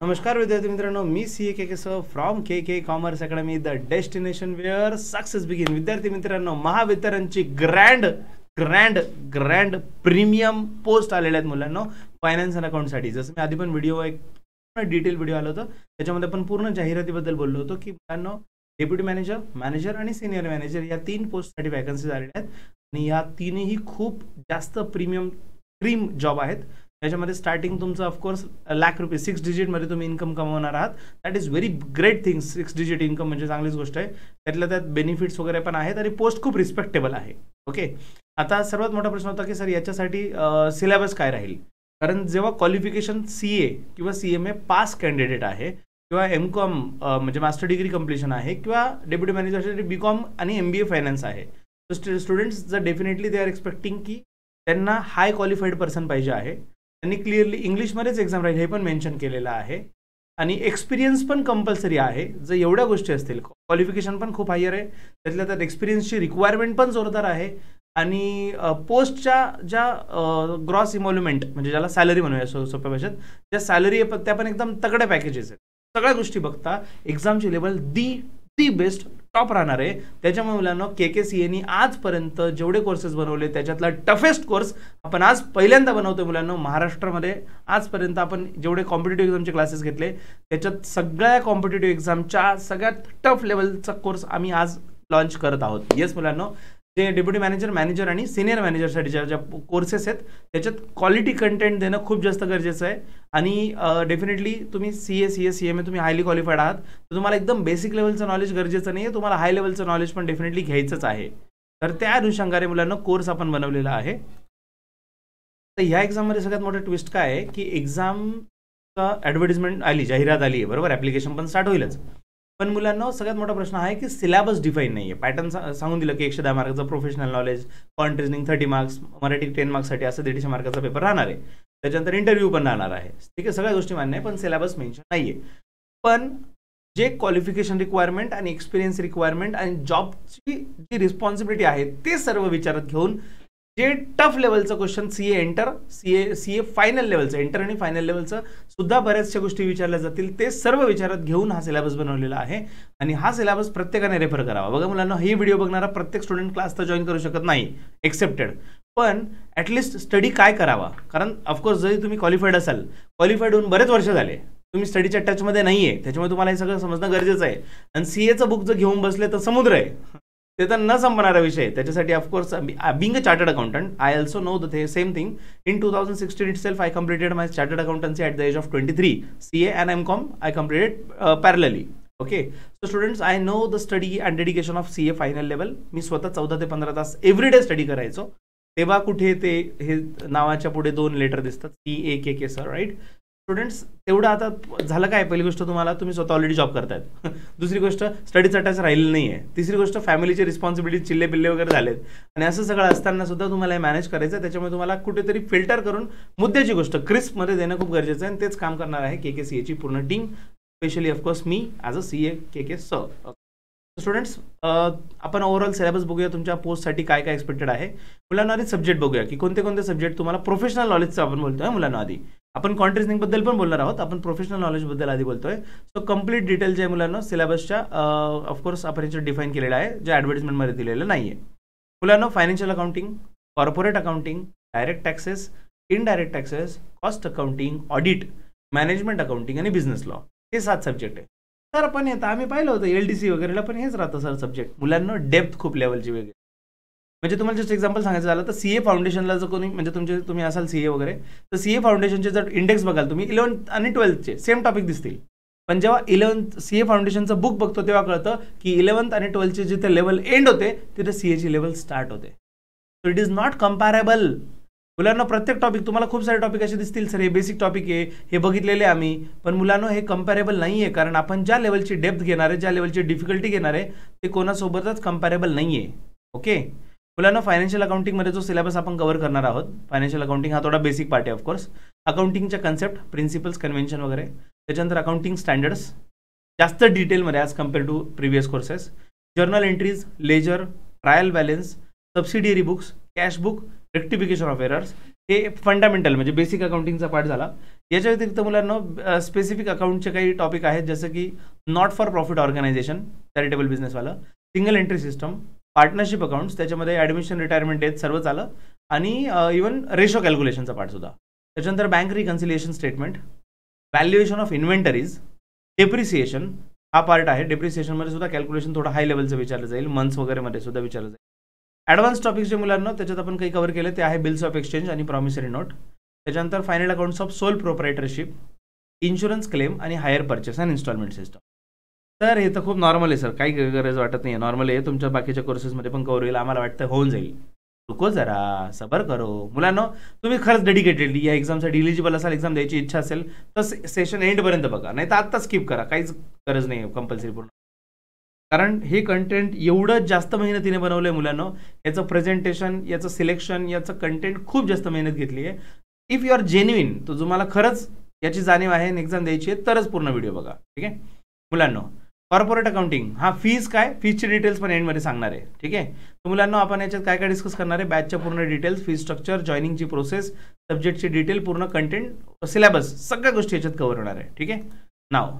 नमस्कार विद्यार्थी मित्रांनो, मी C K K sir from K K commerce academy, the destination where success begin. विद्यार्थी मित्रांनो, महावितरणची grand grand grand premium post आलेल्या आहेत मुलांनो फायनान्स अँड अकाउंटसाठी. जसं मी आधी पण व्हिडिओ एक डिटेल व्हिडिओ आला होता, त्याच्यामध्ये आपण पूर्ण जाहिरातीबद्दल बोललो होतो की मुलांनो डेप्युटी मॅनेजर, मॅनेजर आणि सिनियर मॅनेजर या 3 पोस्टसाठी वॅकन्सीज आलेल्या आहेत आणि या तीनही खूप जास्त प्रीमियम क्रीम जॉब आहेत. त्याच्यामध्ये स्टार्टिंग तुमचं ऑफकोर्स ₹1,00,000 6 डिजिटमध्ये तुम्ही इन्कम कमवणार आहात. That is very great thing. 6 digit income म्हणजे चांगलीच गोष्ट आहे. त्यातल्या त्यात बेनिफिट्स वगैरे पण आहेत आणि पोस्ट खूप रिस्पेक्टेबल आहे. ओके, आता सर्वात मोठा प्रश्न होता की सर याच्यासाठी सिलेबस काय राहील, कारण जेव्हा क्वालिफिकेशन CA किंवा CMA पास कॅन्डिडेट आहे किंवा MCOM म्हणजे मास्टर डिग्री कंप्लिशन आहे किंवा डेप्युटी मॅनेजरसाठी BCom आणि MBA फायनान्स आहे, तर स्टुडंट्स जर डेफिनेटली दे आर एक्सपेक्टिंग की त्यांना हाय क्वालिफाईड पर्सन पाहिजे आहे. त्यांनी क्लिअरली इंग्लिशमध्येच एक्झाम राहील हे पण मेन्शन केलेलं आहे आणि एक्सपिरियन्स पण कंपल्सरी आहे. जर एवढ्या गोष्टी असतील, क्वालिफिकेशन पण खूप हायर आहे, त्यातल्या त्यात एक्सपिरियन्सची रिक्वायरमेंट पण जोरदार आहे आणि पोस्टच्या ज्या ग्रॉस इमॉल्युमेंट म्हणजे ज्याला सॅलरी म्हणूया सोप्या भाषेत, ज्या सॅलरी आहे त्या पण एकदम तगड्या पॅकेजेस आहेत. सगळ्या गोष्टी बघता एक्झामची लेवल दी बेस्ट टॉप राहणार आहे. त्याच्यामुळे मुलांना KKCAनी आजपर्यंत जेवढे कोर्सेस बनवले त्याच्यातला टफेस्ट कोर्स आपण आज पहिल्यांदा बनवतोय मुलांना महाराष्ट्रामध्ये. आजपर्यंत आपण जेवढे कॉम्पिटेटिव्ह एक्झामचे क्लासेस घेतले त्याच्यात सगळ्या कॉम्पिटेटिव्ह एक्झामच्या सगळ्यात टफ लेवलचा कोर्स आम्ही आज लॉन्च करत आहोत. येस मुलांना, जे डेप्युटी मॅनेजर, मॅनेजर आणि सिनियर मॅनेजरसाठी ज्या कोर्सेस आहेत त्याच्यात क्वालिटी कंटेंट देणं खूप जास्त गरजेचं आहे. आणि डेफिनेटली तुम्ही CA, CMA तुम्ही हायली क्वालिफाईड आहात, तर तुम्हाला एकदम बेसिक लेवलचं नॉलेज गरजेचं नाही आहे, तुम्हाला हाय लेवलचं नॉलेज पण डेफिनेटली घ्यायचंच आहे. तर त्या अनुषंगाने मुलांना कोर्स आपण बनवलेला आहे. तर ह्या एक्झाममध्ये सगळ्यात मोठं ट्विस्ट काय आहे की एक्झामचा ॲडव्हर्टिजमेंट आली, जाहिरात आली आहे बरोबर, ॲप्लिकेशन पण स्टार्ट होईलच, पण मुलांना सगळ्यात मोठा प्रश्न आहे की सिलेबस डिफाईन नाही आहे. पॅटर्न सांगून दिलं की 110 मार्काचं प्रोफेशनल नॉलेज, कॉन्ट रिजनिंग 30 मार्क्स, मराठी 10 मार्क्ससाठी असं 150 मार्काचा पेपर राहणार आहे. त्याच्यानंतर इंटरव्ह्यू पण राहणार आहे. ठीक आहे, सगळ्या गोष्टी मान्य आहे, पण सिलेबस मेन्शन नाही आहे. पण जे क्वालिफिकेशन रिक्वायरमेंट आणि एक्सपिरियन्स रिक्वायरमेंट आणि जॉबची जी रिस्पॉन्सिबिलिटी आहे ते सर्व विचारात घेऊन जे टफ लेवलचं क्वेश्चन CA फायनल लेवलचं, एंटर आणि फायनल लेवलचं सुद्धा बऱ्याचशा गोष्टी विचारल्या जातील, ते सर्व विचारात घेऊन हा सिलेबस बनवलेला आहे. आणि हा सिलेबस प्रत्येकाने रेफर करावा. बघा मुलांना, ही व्हिडिओ बघणारा प्रत्येक स्टुडंट क्लास तर जॉईन करू शकत नाही, एक्सेप्टेड, पण ॲटलिस्ट स्टडी काय करावा, कारण ऑफकोर्स जरी तुम्ही क्वालिफाईड असाल, क्वालिफाईड होऊन बरेच वर्ष झाले, तुम्ही स्टडीच्या टचमध्ये नाही आहे, त्याच्यामुळे तुम्हाला हे सगळं समजणं गरजेचं आहे. आणि CAचं बुक जर घेऊन बसले तर समुद्र आहे, ते तर न संपणारा विषय आहे. त्याच्यासाठी of course being a chartered accountant, I also know the same thing. In 2016 itself I completed my chartered accountancy at the age of 23. CA and MCom I completed parallelly. Okay, so students, I know the study and dedication of CA final level. मी स्वतः 14 ते 15 तास everyday study करायचो. तेव्हा कुठे ते हे नावाच्या पुढे 2 लेटर दिसतात, CAKK सर, राईट स्टुडंट्स. तेवढं आता झालं काय, पहिली गोष्ट तुम्ही स्वतः ऑलरेडी जॉब करतायत. दुसरी गोष्ट स्टडीचा टच राहिलेलं नाही आहे. तिसरी गोष्ट फॅमिलीची रिस्पॉन्सिबिलिटी, चिल्ले पिल्ले वगैरे झालेत आणि असं सगळं असताना सुद्धा तुम्हाला हे मॅनेज करायचं. त्याच्यामुळे तुम्हाला कुठेतरी फिल्टर करून मुद्द्याची गोष्ट क्रिस्पमध्ये देणं खूप गरजेचं आहे आणि तेच काम करणार आहे KKCAची पूर्ण team, specially of course me as a CA sir. Students, आपण ओव्हरऑल सिलेबस बघूया. तुमच्या पोस्टसाठी काय काय एक्सपेक्टेड आहे मुलांना. आधी सब्जेक्ट बघूया की कोणते कोणते सब्जेक्ट तुम्हाला प्रोफेशनल नॉलेजचं आपण बोलतोय मुलांना. आधी आपण कॉन्ट रिजनिंग बद्दल पण बोलणार आहोत, आपण प्रोफेशनल नॉलेजबद्दल आधी बोलतोय. सो कम्प्लीट डिटेल जे आहे मुलांना सिलेबसच्या ऑफकोर्स आपण याच्यात डिफाईन केलेलं आहे, जे ॲडव्हर्टिजमेंटमध्ये दिलेलं नाही आहे. मुलांना financial accounting, corporate accounting, direct taxes, indirect taxes, cost accounting, audit, management accounting आणि बिझनेस लॉ, हे 7 सब्जेक्ट आहे. सर आपण येतं आम्ही पाहिलं होतं LDC वगैरेला पण हेच राहतं सर सब्जेक्ट. मुलांना डेप्थ खूप लेवलची वेगळी. म्हणजे तुम्हाला जस्ट एक्झाम्पल सांगायचं झालं तर CA फाउंडेशनला जर कोणी म्हणजे तुम्ही असाल CA वगैरे, तर CA फाउंडेशनचे जर इंडेक्स बघाल तुम्ही 11th आणि 12thचे सेम टॉपिक दिसतील, पण जेव्हा 11th CA फाउंडेशनचं बुक बघतो तेव्हा कळतं की 11th आणि 12thचे जिथे लेवल एंड होते तिथे CAची लेवल स्टार्ट होते. So it is not comparable. मुलांना प्रत्येक टॉपिक, तुम्हाला खूप सारे टॉपिक असे दिसतील सर हे बेसिक टॉपिक आहे, हे बघितलेले आम्ही, पण मुलांना हे कम्पॅरेबल नाही आहे, कारण आपण ज्या लेवलची डेप्थ घेणार आहे, ज्या लेवलची डिफिकल्टी घेणार आहे ते कोणासोबतच कम्पॅरेबल नाही आहे. ओके मुलांना, फायनान्शियल अकाउंटिंगमध्ये जो सिलेबस आपण कव्हर करणार आहोत, फायनान्शियल अकाउंटिंग हा थोडा बेसिक पार्ट आहे ऑफकोर्स. अकाउंटिंगच्या कन्सेप्ट, प्रिन्सिपल्स, कन्व्हेन्शन वगैरे, त्याच्यानंतर अकाउंटिंग स्टँडर्ड्स जास्त डिटेलमध्ये as compare to previous courses, journal entries, ledger, trial balance, subsidiary books, cash book, rectification of errors, हे फंडामेंटल म्हणजे बेसिक अकाउंटिंगचा पार्ट झाला. याच्या व्यतिरिक्त मुलांना स्पेसिफिक अकाउंटचे काही टॉपिक आहेत, जसं की not for profit organisation, charitable बिझनेसवालं, single entry system, partnership accounts, त्याच्यामध्ये ॲडमिशन, रिटायरमेंट डेट सर्वच आलं, आणि इवन रेशो कॅल्क्युलेशनचा पार्ट सुद्धा. त्याच्यानंतर bank reconciliation statement, valuation of inventories, depreciation हा पार्ट आहे. डेप्रिसिएशनमध्ये सुद्धा कॅल्क्युलेशन थोडं हाय लेवलचं विचारलं जाईल, मंथ्स वगैरेमध्ये सुद्धा विचारलं जाईल. ॲडव्हान्स टॉपिक्स जे मुलांना त्याच्यात आपण काही कव्हर केले ते आहे बिल्स ऑफ एक्सचेंज आणि प्रॉमिसरी नोट. त्याच्यानंतर final accounts of sole proprietorship, insurance claim आणि hire purchase and instalment system. तर हे तर खूप नॉर्मल आहे सर, काही गरज वाटत नाही आहे, नॉर्मल आहे. तुमच्या बाकीच्या कोर्सेसमध्ये पण कव्हर होईल, आम्हाला वाटतं होऊन जाईल. रुको जरा, सबर करो मुलांना. तुम्ही खरंच डेडिकेटेड या एक्झामसाठी इलिजिबल असाल, एक्झाम द्यायची इच्छा असेल तर सेशन एंडपर्यंत बघा, नाही तर आत्ता स्किप करा, काहीच गरज नाही आहे कंपल्सरी पूर्ण. कारण हे कंटेंट एवढं जास्त मेहनतीने बनवलं आहे मुलांना, याचं प्रेझेंटेशन, याचं सिलेक्शन, याचं कंटेंट खूप जास्त मेहनत घेतली आहे. इफ यू आर जेन्युइन, तो तुम्हाला खरंच याची जाणीव आहे आणि एक्झाम द्यायची आहे तरच पूर्ण व्हिडिओ बघा. ठीक आहे मुलांना. कॉर्पोरेट अकाउंटिंग, हा फीज काय, फीजची डिटेल्स पण एंडमध्ये सांगणार आहे. ठीक आहे. तर मुलांना आपण याच्यात काय काय डिस्कस करणार आहे, बॅचच्या पूर्ण डिटेल्स, फीज स्ट्रक्चर, जॉईनिंगची प्रोसेस, सब्जेक्टची डिटेल, पूर्ण कंटेंट, सिलेबस, सगळ्या गोष्टी याच्यात कव्हर होणार आहे. ठीक आहे. नाव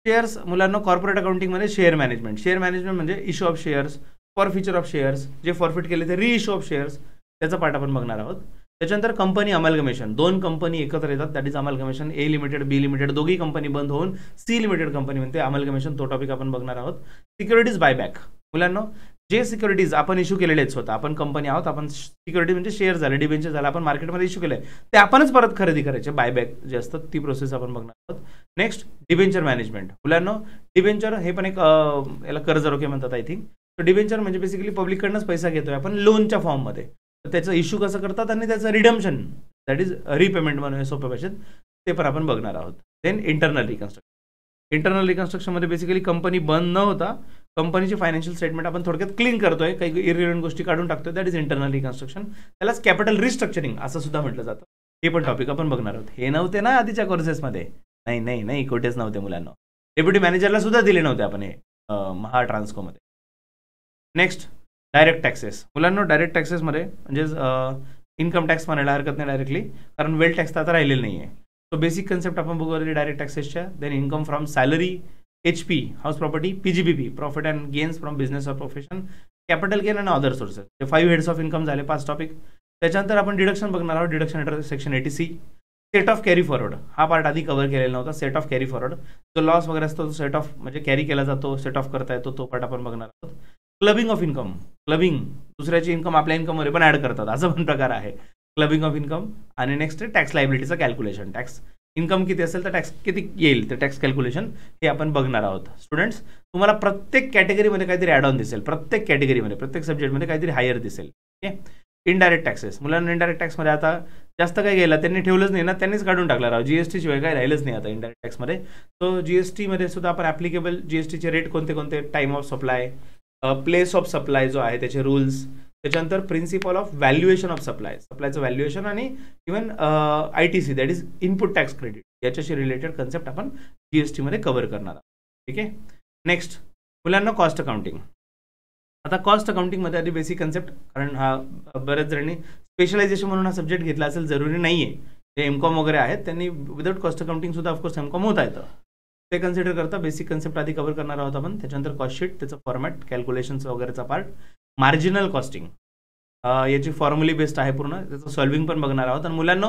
शेअर्स मुलांना, कॉर्पोरेट अकाउंटिंगमध्ये शेअर मॅनेजमेंट. शेअर मॅनेजमेंट म्हणजे issue of shares, forfeiture of shares, जे फॉरफिट केले ते रिइश्यू ऑफ शेअर्स, त्याचा पार्ट आपण बघणार आहोत. त्याच्यानंतर कंपनी अमॅल्गमेशन, दोन कंपनी एकत्र येतात, that is amalgamation. A limited, B limited, दोघी कंपनी बंद होऊन सी लिमिटेड कंपनी म्हणते, अमॅल्गमेशन, तो टॉपिक आपण बघणार आहोत. सिक्युरिटीज बायबॅक मुलांना, जे सिक्युरिटीज आपण इश्यू केलेले आहेत स्वतः, आपण कंपनी आहोत, आपण सिक्युरिटी म्हणजे शेअर झाले, डिबेंचर झालं, आपण मार्केटमध्ये इश्यू केले ते आपणच परत खरेदी करायचे, बायबॅक जे असतात ती प्रोसेस आपण बघणार आहोत. नेक्स्ट डिबेंचर मॅनेजमेंट मुलांना, डिबेंचर हे पण एक याला कर्ज रोखे म्हणतात आय थिंक. तर डिबेंचर म्हणजे बेसिकली पब्लिककडनंच पैसा घेतोय आपण लोनच्या फॉर्ममध्ये, तर त्याचं इश्यू कसं करतात आणि त्याचं रिडम्शन, दॅट इज रिपेमेंट म्हणून सोप्या भाषेत, ते पण आपण बघणार आहोत. Then internal reconstruction. इंटरनल रिकन्स्ट्रक्शनमध्ये बेसिकली कंपनी बंद न होता कंपनीची फायनान्शियल स्टेटमेंट आपण थोडक्यात क्लीन करतोय, काही इरिलेव्हंट गोष्टी काढून टाकतोय, दॅट इज इंटरनल रिकन्स्ट्रक्शन. त्यालाच कॅपिटल रिस्ट्रक्चरिंग असं सुद्धा म्हटलं जातं. हे पण टॉपिक आपण बघणार आहोत. हे नव्हते ना आधीच्या कोर्सेसमध्ये, नाही नाही नाही कुठेच नव्हते मुलांना. डेप्युटी मॅनेजरला सुद्धा दिले नव्हते आपण हे महा ट्रान्सकोमध्ये. नेक्स्ट डायरेक्ट टॅक्सेस मुलांना, डायरेक्ट टॅक्सेसमध्ये म्हणजे इन्कम टॅक्स म्हणायला हरकत नाही डायरेक्टली, कारण वेल टॅक्स तर आता राहिलेलं नाही आहे. सो बेसिक कन्सेप्ट आपण बघू डायरेक्ट टॅक्सेसच्या. Then income from salary, HP house property, PGBP profit and gains from business or profession, capital gain आणि अदर सोर्सेस. हे 5 हेड्स ऑफ इन्कम झाले, 5 टॉपिक. त्याच्यानंतर आपण डिडक्शन बघणार आहोत. Deduction under section 80C. Set of carry forward, हा part आधी cover केलेला नव्हता. सेट ऑफ कॅरी फॉरवर्ड, जो लॉस वगैरे असतो तो सेट ऑफ म्हणजे कॅरी केला जातो, सेट ऑफ करता येतो, तो पार्ट आपण बघणार आहोत. क्लबिंग ऑफ इन्कम, क्लबिंग दुसऱ्याची इन्कम आपल्या इन्कममध्ये पण ॲड करतात, असं पण प्रकार आहे क्लबिंग ऑफ इन्कम. आणि नेक्स्ट टॅक्स लायबिलिटीचं कॅल्क्युलेशन, टॅक्स इन्कम किती असेल तर टॅक्स किती येईल ते टॅक्स कॅल्क्युलेशन हे आपण बघणार आहोत. स्टुडंट्स तुम्हाला प्रत्येक कॅटेगरीमध्ये काहीतरी ॲड ऑन दिसेल, प्रत्येक कॅटेगरीमध्ये, प्रत्येक सब्जेक्टमध्ये काहीतरी हायर दिसेल. ओके. इनडायरेक्ट टॅक्सेस मुलांना, इनडायरेक्ट टॅक्समध्ये आता जास्त काय गेलं त्यांनी ठेवलंच नाही ना, त्यांनीच काढून टाकला राव. GST शिवाय काय राहिलंच नाही आता इनडायरेक्ट टॅक्समध्ये. सो GSTमध्ये सुद्धा आपण ॲप्लिकेबल GSTचे रेट कोणते कोणते, time of supply, place of supply जो आहे त्याचे रूल्स, त्याच्यानंतर principle of valuation of supply, सप्लायचं व्हॅल्युएशन, आणि even ITC that is input tax credit, याच्याशी रिलेटेड कन्सेप्ट आपण GSTमध्ये कव्हर करणार आहोत. ठीक आहे. नेक्स्ट मुलांना कॉस्ट अकाउंटिंग. आता कॉस्ट अकाउंटिंगमध्ये आधी बेसिक कन्सेप्ट, कारण हा बऱ्याच जणांनी स्पेशलायझेशन म्हणून हा सब्जेक्ट घेतला असेल, जरुरी नाही आहे. जे MCOM वगैरे आहेत त्यांनी विदाउट कॉस्ट अकाउंटिंग सुद्धा ऑफकोर्स MCOM होता येतं, ते कन्सिडर करता बेसिक कन्सेप्ट आधी कव्हर करणार आहोत आपण. त्याच्यानंतर कॉस्ट शीट, त्याचं फॉर्मॅट, कॅल्क्युलेशनचं वगैरेचा पार्ट, मार्जिनल कॉस्टिंग, याची फॉर्म्युली बेस्ड आहे पूर्ण, त्याचं सॉल्विंग पण बघणार आहोत. आणि मुलांना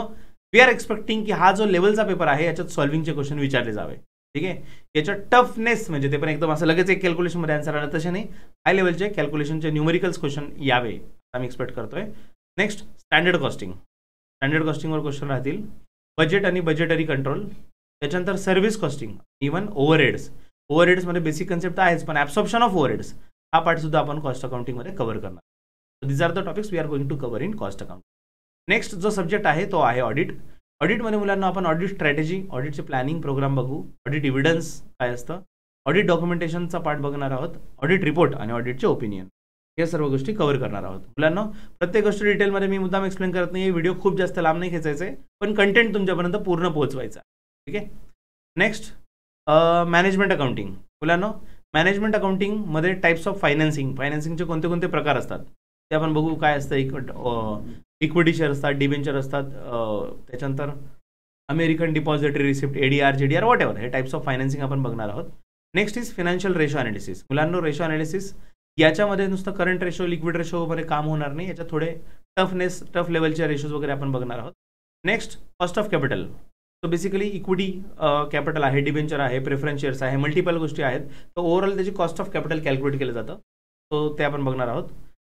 वी आर एक्सपेक्टिंग की हा जो लेवलचा पेपर आहे याच्यात सॉल्विंगचे क्वेश्चन विचारले जावे. ठीक आहे. याच्या टफनेस म्हणजे ते पण एकदम असं लगेच एक कॅल्क्युलेशनमध्ये आन्सर आलं तसे नाही, हाय लेवलचे कॅल्क्युलेशनचे न्यूमेरिकल्स क्वेश्चन यावे आम्ही एक्सपेक्ट करतोय. नेक्स्ट स्टँडर्ड कॉस्टिंग, स्टँडर्ड कॉस्टिंगवर क्वेश्चन राहतील. बजेट आणि बजेटरी कंट्रोल, त्याच्यानंतर सर्व्हिस कॉस्टिंग, इव्हन ओव्हरहेड्स. ओव्हरहेड्समध्ये बेसिक कन्सेप्ट आहेच, पण ॲब्सॉर्प्शन ऑफ ओव्हरहेड्स हा पार्ट सुद्धा आपण कॉस्ट अकाउंटिंगमध्ये कव्हर करणार. These are the topics we are going to cover in cost accounting. Next जो सब्जेक्ट आहे तो आहे ऑडिट. ऑडिटमध्ये मुलांना आपण ऑडिट स्ट्रॅटेजी, ऑडिटचे प्लॅनिंग प्रोग्राम बघू, ऑडिट एव्हिडन्स काय असतं, ऑडिट डॉक्युमेंटेशनचा पार्ट बघणार आहोत, ऑडिट रिपोर्ट आणि ऑडिटचे ओपिनियन, या सर्व गोष्टी कव्हर करणार आहोत. मुलांना प्रत्येक गोष्ट डिटेलमध्ये मी मुद्दाम एक्सप्लेन करत नाही, व्हिडिओ खूप जास्त लांब नाही खेचायचा आहे, पण कंटेंट तुमच्यापर्यंत पूर्ण पोहोचवायचा. ठीक आहे. Next management accounting. मुलांना मॅनेजमेंट अकाउंटिंगमध्ये टाईप्स ऑफ फायनान्सिंग, फायनान्सिंगचे कोणते कोणते प्रकार असतात ते आपण बघू. काय असतं, इक्विटी शेअर असतात, डिबेंचर असतात, त्याच्यानंतर American depository receipt, ADR, GDR, whatever, हे टाइप्स ऑफ फायनान्सिंग आपण बघणार आहोत. Next is financial ratio analysis. मुलांनो, रेशो अनालिसिस याच्यामध्ये नुसतं करंट रेशो, लिक्विड रेशो वगैरे काम होणार नाही, याच्यात थोडे टफ लेवलचे रेशोज वगैरे आपण बघणार आहोत. Next cost of capital. So basically equity capital आहे, डिबेंचर आहे, प्रेफरन्स शेअर्स आहे, मल्टिपल गोष्टी आहेत. तर ओव्हरऑल त्याची कॉस्ट ऑफ कॅपिटल कॅल्क्युलेट केलं जातं, सो ते आपण बघणार आहोत.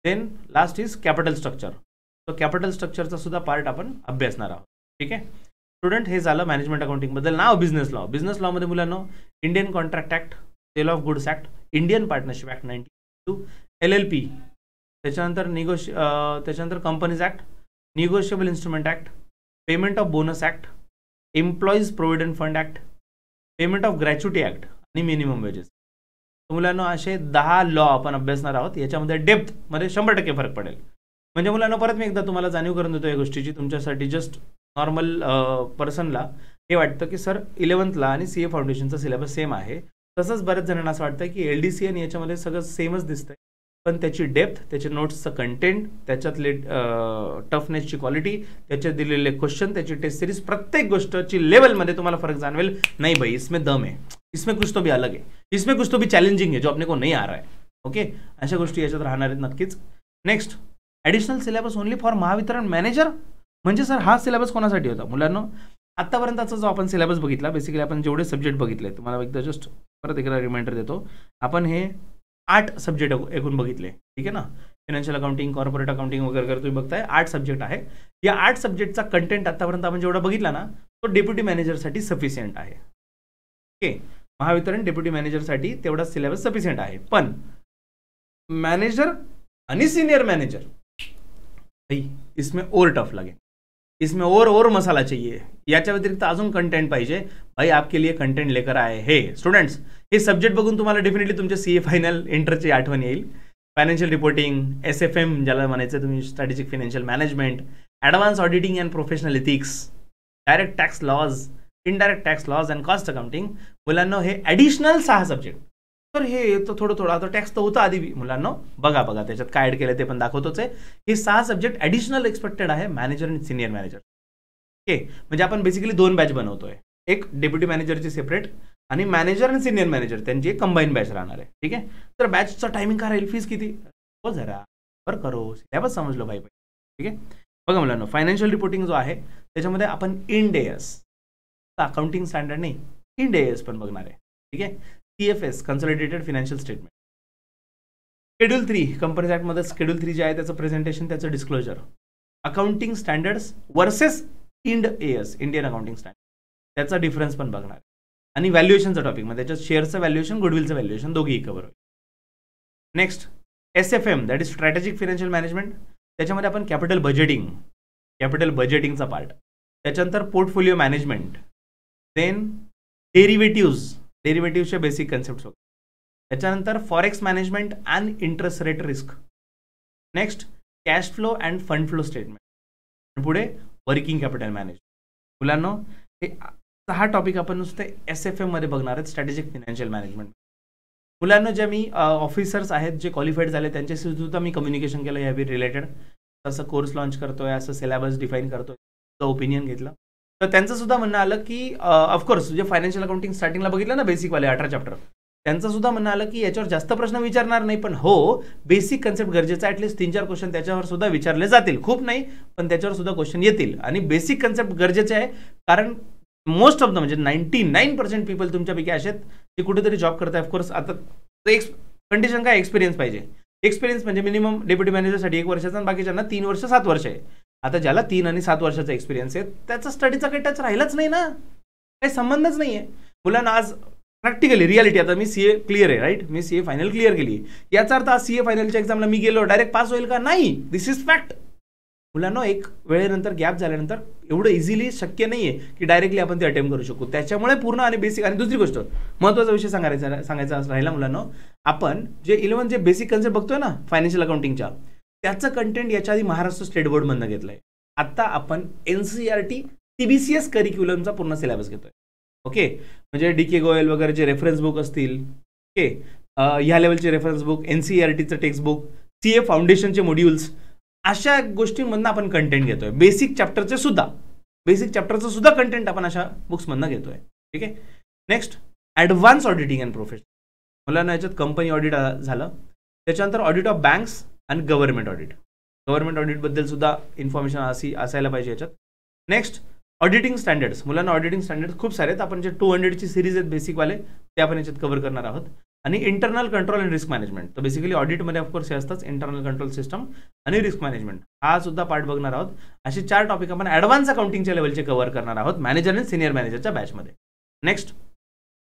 Then last is capital structure. So capital स्ट्रक्चरचा सुद्धा पार्ट आपण अभ्यासणार आहोत. ठीक आहे स्टुडंट, हे झालं मॅनेजमेंट अकाउंटिंग बद्दल. नाव बिझनेस लॉ. बिझनेस लॉमध्ये मुलांनो Indian contract act, sale of goods act, Indian partnership act 1992, LLP, त्याच्यानंतर companies act, negotiable instrument act, payment of bonus act, employees provident fund act, payment of gratuity act आणि minimum wages. मुलांनो असे 10 law आपण अभ्यासणार आहोत. याच्यामध्ये डेप्थमध्ये 100% फरक पडेल. म्हणजे मुलांना परत मी एकदा तुम्हाला जाणीव करून देतो या गोष्टीची. तुमच्यासाठी जस्ट नॉर्मल पर्सनला हे वाटतं की सर 11th आणि CA फाउंडेशनचा सिलेबस सेम आहे. तसंच बऱ्याच जणांना असं वाटतं की LDC आणि याच्यामध्ये सगळं सेमच दिसतंय, पण त्याची डेप्थ, त्याचे नोट्सचं कंटेंट, त्याच्यातले टफनेसची क्वालिटी, त्याच्यात दिलेले क्वेश्चन, त्याची टेस्ट सिरीज, प्रत्येक गोष्टची लेवलमध्ये तुम्हाला फरक जाणवेल. नाही भाई, इसमें दम है, इसमें कुछ तो भी अलग है, इसमें कुछ तो भी चॅलेंजिंग है जो अपने को नहीं आ रहा है. ओके, अशा गोष्टी याच्यात राहणार आहेत नक्कीच. Next, additional syllabus only for Mahavitaran manager. म्हणजे सर हा सिलेबस कोणासाठी होता? मुलांनो, आत्तापर्यंतचा जो आपण सिलेबस बघितला, बेसिकली आपण जेवढे सब्जेक्ट बघितले, तुम्हाला एकदा जस्ट परत एकदा रिमाइंडर देतो. आपण हे 8 सब्जेक्ट एकूण बघितले. ठीक आहे ना. फायनान्शियल अकाउंटिंग, कॉर्पोरेट अकाउंटिंग वगैरे तुम्ही बघताय, 8 सब्जेक्ट आहे. या 8 सब्जेक्टचा कंटेंट आतापर्यंत आपण जेवढा बघितला ना, तो डेप्युटी मॅनेजरसाठी सफिशियंट आहे. ओके, महावितरण डेप्युटी मॅनेजरसाठी तेवढा सिलेबस सफिशियंट आहे. पण मॅनेजर आणि सिनियर मॅनेजर, इसमें और टफ लगे, इसमें और मसाला चाहिए, याच्या व्यतिरिक्त अजून कंटेंट पाहिजे. भाई आपके लिए कंटेंट लेकर आए हे स्टुडंट्स. हे सब्जेक्ट बघून तुम्हाला डेफिनेटली तुमच्या CA फायनल इंटरची आठवण येईल. फायनान्शियल रिपोर्टिंग, SFM ज्याला म्हणायचं तुम्ही, strategic financial management, advance auditing and professional ethics, direct tax laws, indirect tax laws and cost accounting. मुलांना हे ॲडिशनल 6 सब्जेक्ट. तर हे येतं थोडं आता टॅक्स तर होतं आधी. मुलांना बघा त्याच्यात काय ॲड केलं ते पण दाखवतोच आहे. हे 6 सब्जेक्ट ॲडिशनल एक्सपेक्टेड आहे मॅनेजर आणि सिनियर मॅनेजर. ओके, म्हणजे आपण बेसिकली 2 बॅच बनवतोय. एक डेप्युटी मॅनेजरची सेपरेट आणि मॅनेजर आणि सिनियर मॅनेजर त्यांची एक कंबाईन बॅच राहणार आहे. ठीक आहे. तर बॅचचा टायमिंग काय राहील, फीस किती, हो जरा बरं करो, सिलेबस समजलो भाई. ठीक आहे. बघा मुलांना, फायनान्शियल रिपोर्टिंग जो आहे त्याच्यामध्ये आपण IND AS, अकाउंटिंग स्टँडर्ड नाही, IND AS पण बघणार आहे. ठीक आहे. CFS, consolidated financial statement. Schedule 3 companies ऍक्टमध्ये शेड्यूल 3 जे आहे त्याचं प्रेझेंटेशन, त्याचं disclosure, accounting standards versus IND AS, Indian accounting standard, त्याचा डिफरन्स पण बघणार. आणि व्हॅल्युएशनचा टॉपिक, म्हणजे त्याच्यात शेअरचं व्हॅल्युएशन, गुडविलचं व्हॅल्युएशन दोघेही कव्हर होईल. Next SFM, that is strategic financial management. त्याच्यामध्ये आपण कॅपिटल बजेटिंगचा पार्ट, त्याच्यानंतर portfolio management, then डेरिव्हेटिव्हचे basic concept होते, त्याच्यानंतर forex management and interest rate risk. Next cash flow and fund flow statement. पुढे वर्किंग कॅपिटल मॅनेजमेंट. मुलांनो, हे 6 टॉपिक आपण नुसते SFM मध्ये बघणार आहेत, स्ट्रॅटेजिक फायनान्शियल मॅनेजमेंट. मुलांना ज्या मी ऑफिसर्स आहेत जे क्वालिफाईड झाले त्यांच्याशी सुद्धा मी कम्युनिकेशन केलं यावी रिलेटेड. असं कोर्स लॉन्च करतोय, असं सिलेबस डिफाईन करतोय, ओपिनियन घेतलं. तर त्यांचं सुद्धा म्हणणं आलं की ऑफकोर्स जे फायनान्शियल अकाउंटिंग स्टार्टिंगला बघितलं ना बेसिकवाले 18 चॅप्टर, त्यांचं सुद्धा म्हणणं आलं की याच्यावर जास्त प्रश्न विचारणार नाही, पण हो बेसिक कन्सेप्ट गरजेचा, ॲटलिस्ट 3-4 क्वेश्चन त्याच्यावर सुद्धा विचारले जातील. खूप नाही पण त्याच्यावर सुद्धा क्वेश्चन येतील. आणि बेसिक कन्सेप्ट गरजेचे आहे, कारण मोस्ट ऑफ द म्हणजे 99% पीपल तुमच्यापैकी असे आहेत जे कुठेतरी जॉब करतात. ऑफकोर्स आता कंडिशन काय, एक्सपिरियन्स पाहिजे. एक्सपिरियन्स म्हणजे मिनिमम डेप्युटी मॅनेजरसाठी 1 वर्षाचा आणि बाकीच्यांना 3 वर्ष 7 वर्ष आहे. आता ज्याला 3 आणि 7 वर्षाचा एक्सपिरियन्स आहे त्याचा स्टडीचा काही टच राहिलाच नाही ना, काही संबंधच नाही आहे. मुलांना आज प्रॅक्टिकली रियालिटी, आता मी CA क्लिअर आहे, राईट, मी CA फायनल क्लिअर केली, याचा अर्थ आज CA फायनलच्या एक्झामला मी गेलो डायरेक्ट पास होईल का? नाही. दिस इज फॅक्ट. मुलांना एक वेळेनंतर गॅप झाल्यानंतर एवढं इझिली शक्य नाही आहे की डायरेक्टली आपण ते अटेम्प्ट करू शकू. त्याच्यामुळे पूर्ण आणि बेसिक. आणि दुसरी गोष्ट महत्त्वाचा विषय सांगायचा राहिला मुलांना, आपण जे 11 जे बेसिक कन्सेप्ट बघतोय ना फायनान्शियल अकाउंटिंगच्या, त्याचं कंटेंट याच्या आधी महाराष्ट्र स्टेट बोर्डमधनं घेतलंय. आता आपण NCERT CBCS करिक्युलमचा पूर्ण सिलेबस घेतोय. ओके, म्हणजे DK गोयल वगैरेचे रेफरन्स बुक असतील, ओके, ह्या लेवलचे रेफरन्स बुक, NCERTचं टेक्स्ट बुक, CA फाउंडेशनचे मॉड्यूल्स, अशा गोष्टींमधनं आपण कंटेंट घेतोय, बेसिक चॅप्टरचे सुद्धा. बेसिक चॅप्टरचं सुद्धा कंटेंट आपण अशा बुक्समधनं घेतोय. ठीक आहे. Next advance auditing and professional. मुलांना याच्यात कंपनी ऑडिट झालं, त्याच्यानंतर ऑडिट ऑफ बँक्स आणि गव्हर्नमेंट ऑडिट. गव्हर्नमेंट ऑडिटबद्दल सुद्धा इन्फॉर्मेशन असायला पाहिजे याच्यात. Next auditing standards. मुलांना ऑडिटिंग स्टँडर्ड्स खूप सारे आहेत. आपण जे 200ची सिरीज आहेत बेसिकवाले ते आपण याच्यात कव्हर करणार आहोत. आणि internal control and risk management. तर बेसिकली ऑडिटमध्ये ऑफकोर्स हे असतंच, इंटरनल कंट्रोल सिस्टम आणि रिस्क मॅनेजमेंट हा सुद्धा पार्ट बघणार आहोत. असे 4 टॉपिक आपण ॲडव्हान्स अकाउंटिंगच्या लेवलचे कव्हर करणार आहोत मॅनेजर आणि सिनियर मॅनेजरच्या बॅचमध्ये. Next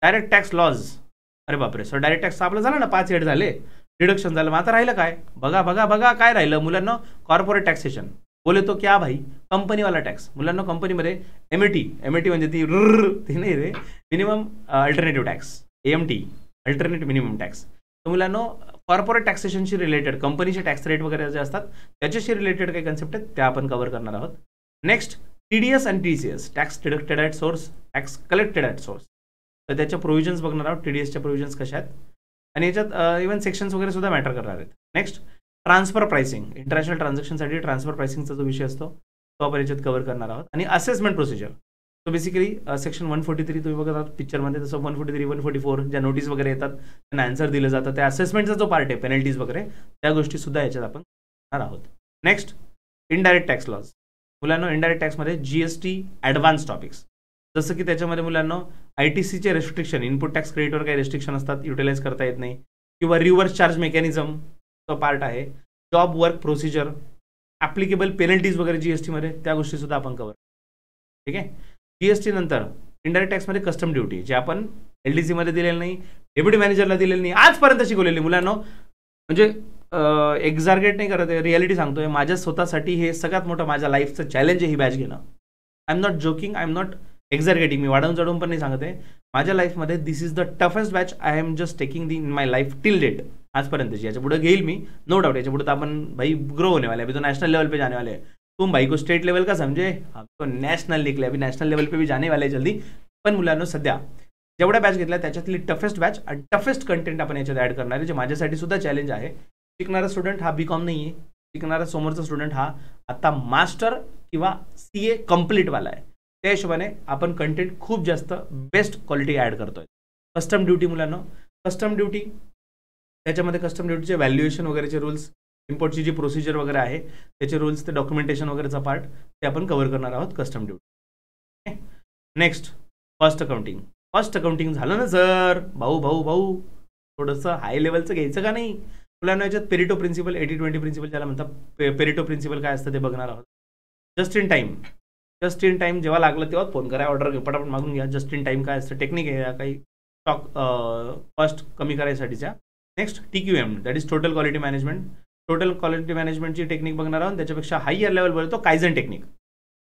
direct tax laws. अरे बापरे. सो डायरेक्ट टॅक्स आपलं झालं ना, 5 हेड झाले, डिडक्शन झालं. मग आता राहिलं काय? बघा बघा बघा काय राहिलं मुलांना. Corporate taxation. बोले तो क्या भाई? कंपनीवाला टॅक्स. मुलांना कंपनीमध्ये एमएटी म्हणजे ती नाही रे, minimum alternative tax, AMT alternative minimum tax. तर मुलांना कॉर्पोरेट टॅक्सेशनशी रिलेटेड कंपनीचे टॅक्स रेट वगैरे जे असतात त्याच्याशी रिलेटेड काही कन्सेप्ट आहेत त्या आपण कव्हर करणार आहोत. नेक्स्ट टीडीएस आणि TCS, tax deducted at source, tax collected at source. तर त्याच्या प्रोव्हिजन्स बघणार आहोत, टीडीएसच्या प्रोव्हिजन्स कशा आहेत. आणि याच्यात इव्हन सेक्शन्स वगैरे सुद्धा मॅटर करणार आहेत. Next transfer pricing. इंटरनॅशनल ट्रान्झॅक्शनसाठी ट्रान्सफर प्राइसिंगचा जो विषय असतो तो आपण याच्यात कव्हर करणार आहोत. आणि assessment procedure. So basically section 143 तुम्ही बघत आहात पिक्चरमध्ये, तसं 143, 144 ज्या नोटीस वगैरे येतात त्यांना आन्सर दिलं जातं, त्या असेसमेंटचा जो पार्ट आहे पेनल्टीज वगैरे त्या गोष्टी सुद्धा याच्यात आपण करणार आहोत. Next indirect tax laws. मुलांना इनडायरेक्ट टॅक्समध्ये जीएसटी ॲडव्हान्स टॉपिक्स, जसं की त्याच्यामध्ये मुलांना ITCचे रेस्ट्रिक्शन, इनपुट टॅक्स क्रेडिटवर काही रेस्ट्रिक्शन असतात, युटिलाइज करता येत नाही, किंवा रिव्हर्स चार्ज मेकॅनिझम तो पार्ट आहे, job work procedure, applicable penalties वगैरे जीएसटीमध्ये त्या गोष्टी सुद्धा आपण कव्हर. ठीक आहे. जीएसटी नंतर इनडायरेक्ट टॅक्समध्ये कस्टम ड्युटी, जे आपण LDCमध्ये दिलेलं नाही, डेप्युटी मॅनेजरला दिलेलं नाही, आजपर्यंत शिकवलेली. मुलांना म्हणजे एक्झार्गेट नाही करत आहे, रियालिटी सांगतोय. माझ्या स्वतःसाठी हे सगळ्यात मोठं माझ्या लाईफचं चॅलेंज आहे ही बॅच घेणं. I am not joking, I am not exaggerating. मी वाढवून चढवून पण नाही सांगत आहे. माझ्या लाईफमध्ये this is the toughest batch I am just taking in my life till date. आजपर्यंतची. याच्या पुढे घेईल मी, नो डाउट. याच्या पुढे तर आपण भाई ग्रो होने वाले, अभी तो नेशनल लेवल पे जाने वाले हैं. तुम भाई को स्टेट लेवल का समझे, हम तो नॅशनल निकले, अभी नॅशनल लेवल पे भी जाने वाले जल्दी. पण मुलांना सध्या जेवढ्या बॅच घेतल्या त्याच्यातली टफेस्ट बॅच आणि टफेस्ट कंटेंट आपण याच्यात ॲड करणार आहे, जे माझ्यासाठी सुद्धा चॅलेंज आहे. शिकणारा स्टुडंट हा BCom नाही आहे, शिकणारा समोरचा स्टुडंट हा आता मास्टर किंवा CA कम्प्लीटवाला आहे. त्या हिशोबाने आपण कंटेंट खूप जास्त बेस्ट क्वालिटी ॲड करतोय. Custom duty. मुलांना कस्टम ड्युटी, त्याच्यामध्ये कस्टम ड्युटीचे व्हॅल्युएशन वगैरेचे रूल्स, इम्पोर्टची जी प्रोसिजर वगैरे आहे त्याचे रूल्स, ते डॉक्युमेंटेशन वगैरेचा पार्ट ते आपण कव्हर करणार आहोत custom duty. Next cost accounting. Cost accounting झालं ना सर, भाऊ थोडंसं हाय लेवलचं घ्यायचं का नाही. मुलांना याच्यात पेरिटो प्रिन्सिपल, 80-20 प्रिन्सिपल ज्याला म्हणतात, पेरिटो प्रिन्सिपल काय असतं ते बघणार आहोत. जस्ट इन टाईम जेव्हा लागलं तेव्हा फोन करा, ऑर्डर पटापट मागून घ्या. जस्ट इन टाईम काय असतं, टेक्निक आहे काही स्टॉक कॉस्ट कमी करायसाठीच्या. Next TQM, that is total quality management. Total quality मॅनेजमेंटची टेक्निक बघणार आहोत. त्याच्यापेक्षा हायर लेवल बोलतो कायझन टेक्निक.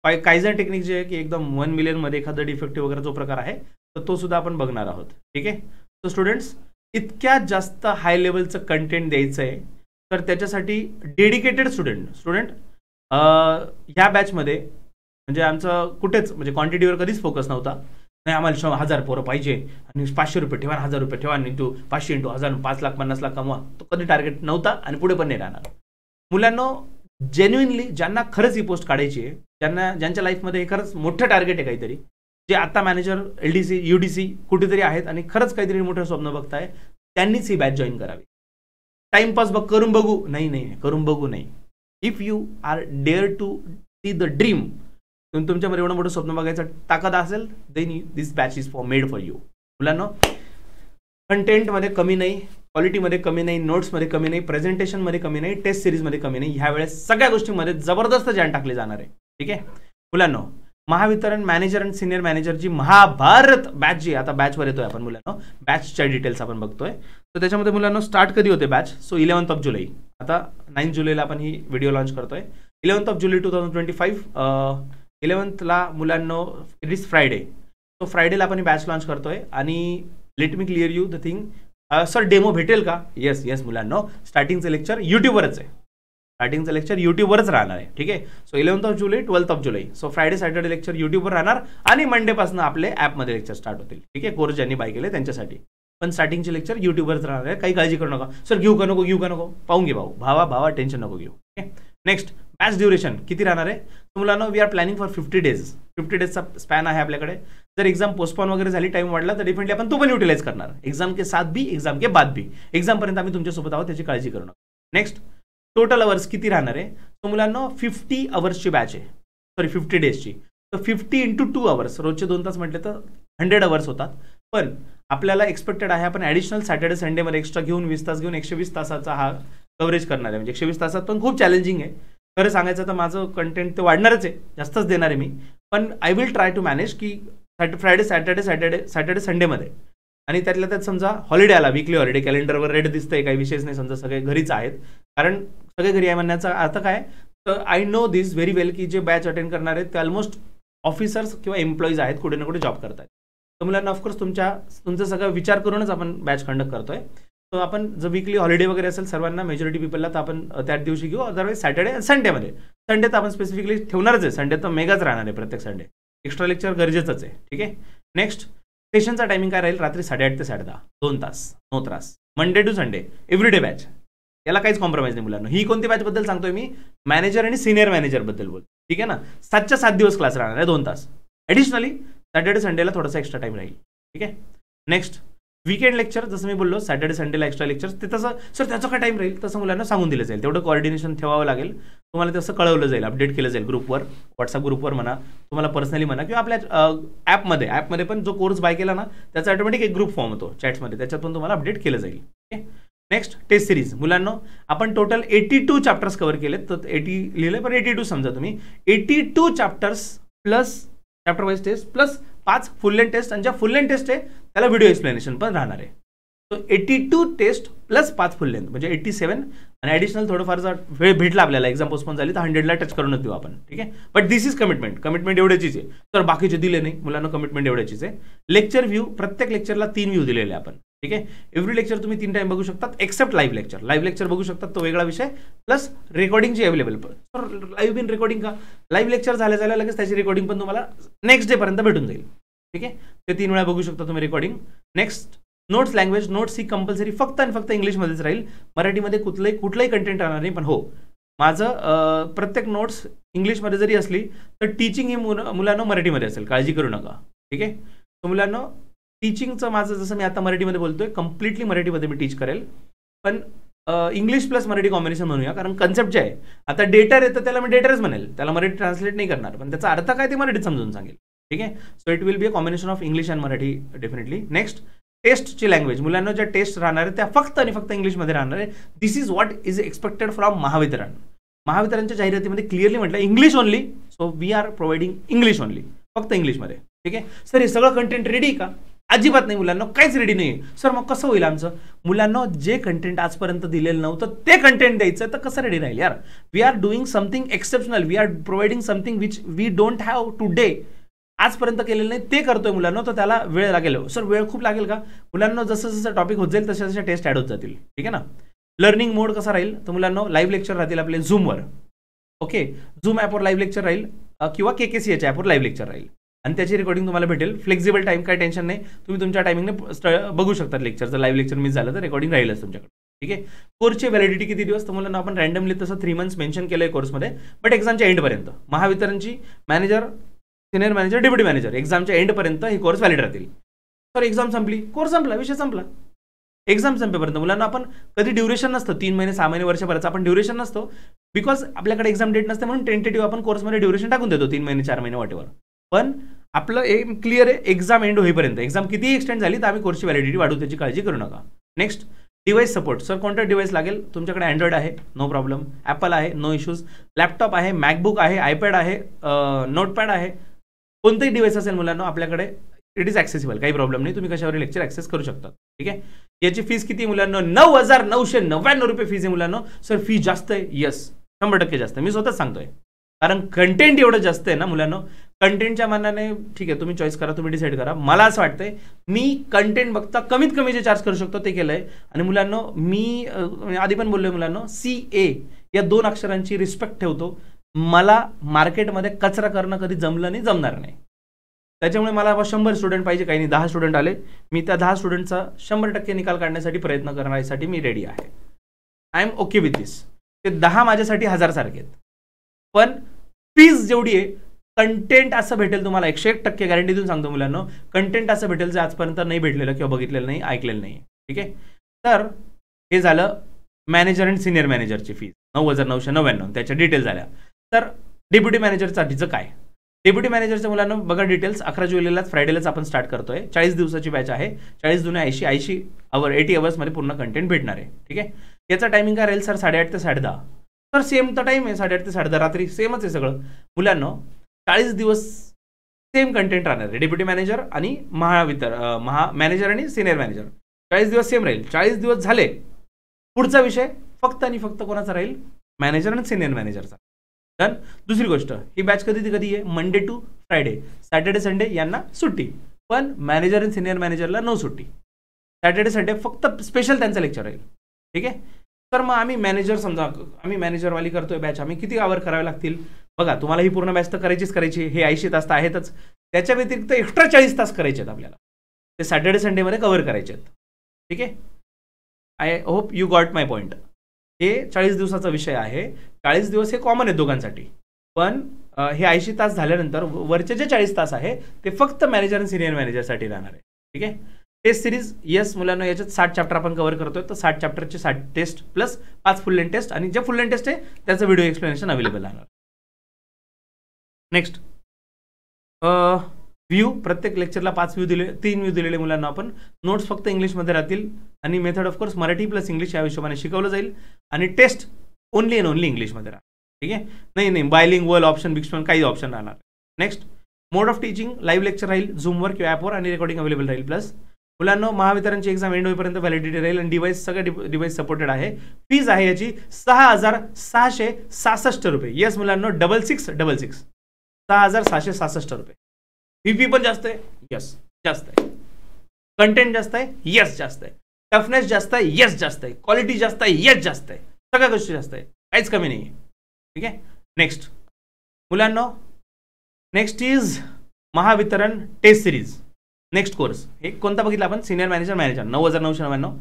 कायझन टेक्निक जे आहे की एकदम 1 मिलियनमध्ये एखादा डिफेक्टिव्ह वगैरे जो प्रकार आहे तर तो सुद्धा आपण बघणार आहोत. ठीक आहे. सो स्टुडंट्स, इतक्या जास्त हाय लेवलचं कंटेंट द्यायचं आहे तर त्याच्यासाठी डेडिकेटेड स्टुडंट ह्या बॅचमध्ये म्हणजे आमचं कुठेच म्हणजे क्वांटिटीवर कधीच फोकस नव्हता. नाही आम्हाला 1000 पोरं पाहिजे आणि 500 रुपये ठेवा, 1000 रुपये ठेवा आणि तू 500 × 1000 5 लाख 50 लाख कमवा. तो कधी टार्गेट नव्हता आणि पुढे पण नाही राहणार. मुलांना जेन्युइनली ज्यांना खरंच ही पोस्ट काढायची आहे, ज्यांच्या लाईफमध्ये हे खरंच मोठं टार्गेट आहे काहीतरी, जे आता मॅनेजर LDC UDC कुठेतरी आहेत आणि खरंच काहीतरी मोठं स्वप्न बघताय, त्यांनीच ही बॅच जॉईन करावी. टाइमपास करून बघू नाही, करून बघू नाही. If you are dare to see the dream, तुमच्यामध्ये एवढं मोठं स्वप्न बघायचं ताकद असेल, then this batch is made for you. मुलांना कंटेंटमध्ये कमी नाही, क्वालिटीमध्ये कमी नाही, नोट्समध्ये कमी नाही, प्रेझेंटेशनमध्ये कमी नाही, टेस्ट सिरीजमध्ये कमी नाही. ह्या वेळेस सगळ्या गोष्टींमध्ये जबरदस्त जान टाकले जाणार आहे. ठीक आहे. मुलांना महावितरण मॅनेजर आणि सिनियर मॅनेजरची महाभारत बॅच जी आता बॅचवर येतोय आपण. मुलांना बॅचच्या डिटेल्स आपण बघतोय. तर त्याच्यामध्ये मुलांना स्टार्ट कधी होते बॅच, सो 11 जुलै. आता 9 जुलैला आपण ही व्हिडिओ लॉन्च करतोय. 11 जुलै 2025. 11ला मुलांना इट इज फ्रायडे. सो फ्रायडेला आपण ही बॅच लॉन्च करतोय. आणि let me clear you the thing, sir demo भेटेल का? येस मुलांना स्टार्टिंगचं लेक्चर यूट्यूबवरच आहे. स्टार्टिंगचं लेक्चर यूट्यूबवरच राहणार आहे. ठीक आहे. सो 11 जुलै 12 जुलै. सो फ्रायडे सॅटर्डे लेक्चर यूट्यूबवर राहणार आणि मंडेपासून आपले ॲपमध्ये लेक्चर स्टार्ट होतील. ठीक आहे. कोर्स ज्यांनी बाय केले त्यांच्यासाठी. पण स्टार्टिंगचे लेक्चर यूट्यूबवरच राहणार आहे. काही काळजी करू नका. सर घेऊ का नको पाहून घे भाऊ, भावा टेन्शन नको घेऊ. ओके. नेक्स्ट बॅच ड्युरेशन किती राहणार आहे? तर मुलांना we are planning for 50 days. 50 डेजचा स्पॅन आहे आपल्याकडे. जर एक्झाम पोस्टपोन वगैरे झाली, टाइम वाढला, तर डेफिनेटली आपण तो पण युटिलाइज करणार. एक्झाम के साथ भी, एक्झाम के बाद भी. एक्झामपर्यंत आम्ही तुमच्यासोबत आहोत, त्याची काळजी करू नका. नेक्स्ट, टोटल अवर्स किती राहणार आहे? तर मुलांना 50 अवर्सची बॅच आहे, सॉरी 50 डेजची. तर 50 × 2 अवर्स, रोजचे 2 तास म्हटले तर 100 अवर्स होतात. पण आपल्याला एक्सपेक्टेड आहे आपण ॲडिशनल सॅटर्डे संडेमध्ये एक्स्ट्रा घेऊन 20 तास घेऊन 120 तासाचा हा कव्हरेज करणार आहे. म्हणजे 120 तासात पण खूप चॅलेंजिंग आहे. खरं सांगायचं तर माझं कंटेंट ते वाढणारच आहे, जास्तच देणार आहे मी. पण I will try to manage की फ्रायडे सॅटर्डे संडेमध्ये, आणि त्यातल्या त्यात समजा हॉलिडे आला, वीकली हॉलिडे, कॅलेंडरवर रेड दिसतंय, काही विशेष नाही, समजा सगळे घरीच आहेत, कारण सगळे घरी आहे म्हणण्याचा अर्थ काय? तर आय नो दिस व्हेरी वेल की जे बॅच अटेंड करणार आहेत ते ऑलमोस्ट ऑफिसर्स किंवा एम्प्लॉईज आहेत, कुठे ना कुठे जॉब करतात. तर मुलांना ऑफकोर्स तुमचा सगळा विचार करूनच आपण बॅच कंडक्ट करतोय. तर आपण जर वीकली हॉलिडे वगैरे असेल सर्वांना, मेजॉरिटी पीपलला, तर आपण त्याच दिवशी घेऊ. अदरवाईज सॅटर्डे आणि संडेमध्ये, संडे तर आपण स्पेसिफिकली ठेवणारच आहे. संडे तर मेगाच राहणार आहे, प्रत्येक संडे एक्स्ट्रा लेक्चर गरजेचंच आहे. ठीक आहे. नेक्स्ट, सेशनचा टायमिंग काय राहील? रात्री 8:30 ते 10:30, 2 तास, नो त्रास. Monday to Sunday everyday batch, याला काहीच कॉम्प्रोमाइज नाही मुलांना. ही कोणती बॅच बद्दल सांगतोय मी? मॅनेजर आणि सिनियर मॅनेजर बद्दल बोल. ठीक आहे ना. 7च्या 7 दिवस क्लास राहणार आहे, 2 तास. ॲडिशनली सॅटर्डे संडेला थोडासा एक्स्ट्रा टाइम राहील. ठीक आहे. नेक्स्ट, वीकेंड लेक्चर, जसं मी बोललो सॅटर्डे संडेला एक्स्ट्रा लेक्चर, ते तसं सर त्याचं काय टाइम राहील तसं मुलांना सांगून दिलं जाईल. तेवढं कोऑर्डिनेशन ठेवावं लागेल तुम्हाला, तसं कळवलं जाईल, अपडेट केलं जाईल ग्रुपवर, व्हॉट्सअप ग्रुपवर म्हणा, तुम्हाला पर्सनली म्हणा, किंवा आपल्या ॲपमध्ये पण जो कोर्स बाय केला ना त्याचा ऑटोमॅटिक एक ग्रुप फॉर्म होतो चॅट्समध्ये, त्याच्यात पण तुम्हाला अपडेट केलं जाईल. ओके. Next, test series. मुलांना आपण टोटल 82 चॅप्टर्स कव्हर केलेत. तर 80 लिहिले, पण 82 समजा तुम्ही. 82 chapters plus chapter wise test plus 5 full length test, आणि ज्या फुल लेंथ टेस्ट आहे त्याला व्हिडिओ एक्सप्लेनेशन पण राहणार आहे. So 82 test plus 5 full length म्हणजे 87, आणि ॲडिशनल थोडंफार जर वेळ भेटला आपल्याला, एक्झाम पोस्टपोन झाली, तर 100ला टच करूनच देऊ आपण. ठीक आहे. बट दिस इज कमिटमेंट एवढ्याचीच आहे. तर बाकीचे दिले नाही मुलांना, कमिटमेंट एवढ्याचीच आहे. लेक्चर व्ह्यू, प्रत्येक लेक्चरला 3 व्ह्यू दिलेले आपण. ठीक आहे. एव्हरी लेक्चर तुम्ही 3 टाइम बघू शकतात, एक्सेप्ट लाईव्ह लेक्चर बघू शकतात, तो वेगळा विषय. प्लस रेकॉर्डिंगची अवेलेबल. सर लाईव्ह बिन रेकॉर्डिंग का? लाईव्ह लेक्चर झाल्या लगेच त्याची रेकॉर्डिंग पण तुम्हाला नेक्स्ट डे पर्यंत भेटून जाईल. ठीक आहे. ते 3 वेळा बघू शकता तुम्ही recording. Next, notes language. Notes ही कंपल्सरी फक्त आणि फक्त इंग्लिशमध्येच राहील, मराठीमध्ये कुठलंही कंटेंट राहणार नाही. पण हो, माझं प्रत्येक नोट्स इंग्लिशमध्ये जरी असली तर टीचिंग ही मुलांना मराठीमध्ये असेल, काळजी करू नका. ठीक आहे. तर मुलांना टीचिंगचं माझं, जसं मी आता मराठीमध्ये बोलतोय, कम्प्लिटली मराठीमध्ये मी टीच करेल. पण इंग्लिश प्लस मराठी कॉम्बिनेशन म्हणूया, कारण कन्सेप्ट जे आहे, आता डेटर येतं त्याला मी डेटरच म्हणेल, त्याला मराठी ट्रान्सलेट नाही करणार, पण त्याचा अर्थ काय ते मराठीत समजून सांगेल. ठीक आहे. So it will be a combination of English and Marathi definitely. Next, टेस्टची लँग्वेज. मुलांना ज्या टेस्ट राहणार आहे त्या फक्त आणि फक्त इंग्लिशमध्ये राहणार आहे. This is what is expected from Mahavitaran. महावितरणच्या जाहिरातीमध्ये क्लिअरली म्हटलं English only. So we are providing English only, फक्त इंग्लिशमध्ये. ठीक आहे. सर हे सगळं कंटेंट रेडी का? अजिबात नाही मुलांना, काहीच रेडी नाही. सर मग कसं होईल आमचं? मुलांना जे कंटेंट आजपर्यंत दिलेलं नव्हतं ते कंटेंट द्यायचं, तर कसं रेडी राहील यार? We are doing something exceptional, we are providing something which we don't have today. आजपर्यंत केलेलं नाही ते करतोय मुलांना, तर त्याला वेळ लागेल. सर वेळ खूप लागेल का? मुलांना जसं जसं टॉपिक होत जाईल तशा टेस्ट ॲड होत जातील. ठीक आहे ना. लर्निंग मोड कसा राहील? तर मुलांना लाईव्ह लेक्चर राहतील आपले झूमवर. ओके. झूम ॲपवर लाईव्ह लेक्चर राहील, किंवा KKCH ॲपवर लाईव्ह लेक्चर राहील, आणि त्याची रेकॉर्डिंग तुम्हाला भेटेल. फ्लेक्झिबल टाइम, काय टेन्शन नाही, तुम्ही तुमच्या टायमिंगने बघू शकता लेक्चर. जर लाईव्ह लेक्चर मिस झालं तर रेकॉर्डिंग राहीलच तुमच्याकडे. ठीक आहे. कोर्सची व्हॅलिडिटी किती दिवस? तर मुलांना आपण रँडमली तसं 3 मंथ्स मेन्शन केलं आहे कोर्समध्ये, बट एक्झामच्या एंडपर्यंत. महावितरणची manager, senior manager, deputy manager, एक्झामच्या एंडपर्यंत ही कोर्स व्हॅलिड राहतील. तर एक्झाम संपली, कोर्स संपला, विषय संपला. एक्झाम संपेपर्यंत मुलांना आपण कधी ड्युरेशन नसतं, 3 महिने 6 महिने वर्षभराचा आपण ड्युरेशन नसतो, बिकॉज आपल्याकडे एक्झाम डेट नसते, म्हणून टेंटेटिव्ह आपण कोर्समध्ये ड्युरेशन टाकून देतो 3 महिने 4 महिने वॉटेवर. पण आपलं एम क्लिअर आहे, एक्झाम एंड होईपर्यंत. एक्झाम कितीही एक्सटेंड झाली तर आम्ही कोर्सची व्हॅलिडिटी वाढू, त्याची काळजी करू नका. Next, device support. सर कोणता डिवाइस लागेल? तुमच्याकडे अँड्रॉइड आहे, नो प्रॉब्लेम. ॲपल आहे, नो इश्यूज. लॅपटॉप आहे, मॅकबुक आहे, आयपॅड आहे, नोटपॅड आहे, कोणतेही डिवाइस असेल मुलांना आपल्याकडे, इट इज ॲक्सेसिबल, काही प्रॉब्लेम नाही, तुम्ही कशावर लेक्चर ॲक्सेस करू शकता. ठीक आहे. याची फीस किती मुलांना? 9,999 रुपये फीस आहे मुलांना. सर फी जास्त आहे? येस, 100% जास्त, मी स्वतःच सांगतोय, कारण कंटेंट एवढं जास्त आहे ना मुलांना. कंटेंटच्या मानाने ठीक आहे, तुम्ही चॉईस करा, तुम्ही डिसाईड करा. मला असं वाटतंय मी कंटेंट बघता कमीत कमी जे चार्ज करू शकतो ते केलंय. आणि मुलांना मी आधी पण बोललोय, मुलांना CA या 2 अक्षरांची रिस्पेक्ट ठेवतो. मला मार्केटमध्ये कचरा करणं कधी जमलं नाही, जमणार नाही. त्याच्यामुळे मला 100 स्टुडंट पाहिजे, काही नाही 10 स्टुडंट आले, मी त्या 10 स्टुडंटचा 100% निकाल काढण्यासाठी प्रयत्न करण्यासाठी मी रेडी आहे. आय एम ओके विथ दिस. ते 10 माझ्यासाठी 1000 सारखे आहेत. पण फीज जेवढी आहे, कंटेंट असं भेटेल तुम्हाला 101% गॅरंटी देऊन सांगतो मुलांना, कंटेंट असं भेटेल जे आजपर्यंत नाही भेटलेलं किंवा बघितलेलं नाही, ऐकलेलं नाही. ठीक आहे. तर हे झालं मॅनेजर आणि सिनियर मॅनेजरची फीज 9,999, त्याच्या डिटेल झाल्या. तर डेप्युटी मॅनेजरसाठीचं काय? डेप्युटी मॅनेजरच्या मुलांना बघा डिटेल्स, 11 जुलैलाच फ्रायडेलाच आपण स्टार्ट करतोय. 40 दिवसाची बॅच आहे. 40 जुने 80 अवर 80 अवर्समध्ये पूर्ण कंटेंट भेटणार आहे. ठीक आहे. याचा टायमिंग काय राहील सर? 8:30 ते 10:30. तर सेम तर टाईम आहे, 8:30 ते 10:30 रात्री, सेमच आहे सगळं मुलांना. 40 दिवस सेम कंटेंट राहणार आहे. डेप्युटी मॅनेजर आणि मॅनेजर आणि सिनियर मॅनेजर 40 दिवस सेम राहील. 40 दिवस झाले, पुढचा विषय फक्त आणि फक्त कोणाचा राहील? मॅनेजर आणि सिनियर मॅनेजरचा. डन. दुसरी गोष्ट, ही बॅच कधी आहे? Monday to Friday. Saturday Sunday यांना सुट्टी, पण मॅनेजर आणि सिनियर मॅनेजरला नो सुट्टी. सॅटर्डे संडे फक्त स्पेशल त्यांचं लेक्चर राहील. ठीक आहे. तर मग आम्ही मॅनेजरवाली करतोय बॅच, आम्ही किती आवर करावे लागतील बघा. तुम्हाला ही पूर्ण बॅच तर करायची, हे 80 तास तर आहेतच, त्याच्या व्यतिरिक्त एक्स्ट्रा 40 तास करायचे आहेत आपल्याला, ते सॅटर्डे संडेमध्ये कव्हर करायचे आहेत. ठीक आहे. I hope you got my point. हे 40 दिवसाचा विषय आहे. 40 दिवस हे कॉमन आहे दोघांसाठी, पण हे 80 तास झाल्यानंतर वरचे जे 40 तास आहे ते फक्त मॅनेजर आणि सिनियर मॅनेजरसाठी राहणार आहे. ठीक आहे. टेस्ट सिरीज, येस मुलांना, याच्यात 60 चॅप्टर आपण कव्हर करतोय, तर 60 चॅप्टरचे 60 test plus 5 full length test, आणि जे फुल लेंथ टेस्ट आहे त्याचं व्हिडिओ एक्सप्लेनेशन अवेलेबल राहणार. नेक्स्ट व्ह्यू, प्रत्येक लेक्चरला 3 व्ह्यू दिलेले मुलांना आपण. नोट्स फक्त इंग्लिशमध्ये राहतील, आणि method of course Marathi plus English या हिशोबाने शिकवलं जाईल, आणि टेस्ट ओनली अँड ओनली इंग्लिशमध्ये राहणार. ठीक आहे. नाही बायलिंग्वल ऑप्शन बिक्शन काही ऑप्शन राहणार. Next, mode of teaching, live lecture राहील झूमवर किंवा ॲपवर, आणि रेकॉर्डिंग अवेलेबल राहील. प्लस मुलांना महावितरणची एक्झाम एंड होईपर्यंत व्हॅलिडिटी राहील, आणि सगळे डिव्हाइस सपोर्टेड आहे. फीज आहे याची 6,666 रुपये. येस मुलांना, 6666 6,666 रुपये. व्हीपी पण जास्त आहे, येस जास्त आहे. कंटेंट जास्त आहे, येस जास्त आहे. टफनेस जास्त आहे, येस जास्त आहे. क्वालिटी जास्त आहे, येस जास्त आहे. सगळ्या गोष्टी जास्त आहे, काहीच कमी नाही आहे. ठीक आहे. नेक्स्ट मुलांना, next is Mahavitaran test series. Next course हे कोणता बघितला आपण? Senior manager 9,999,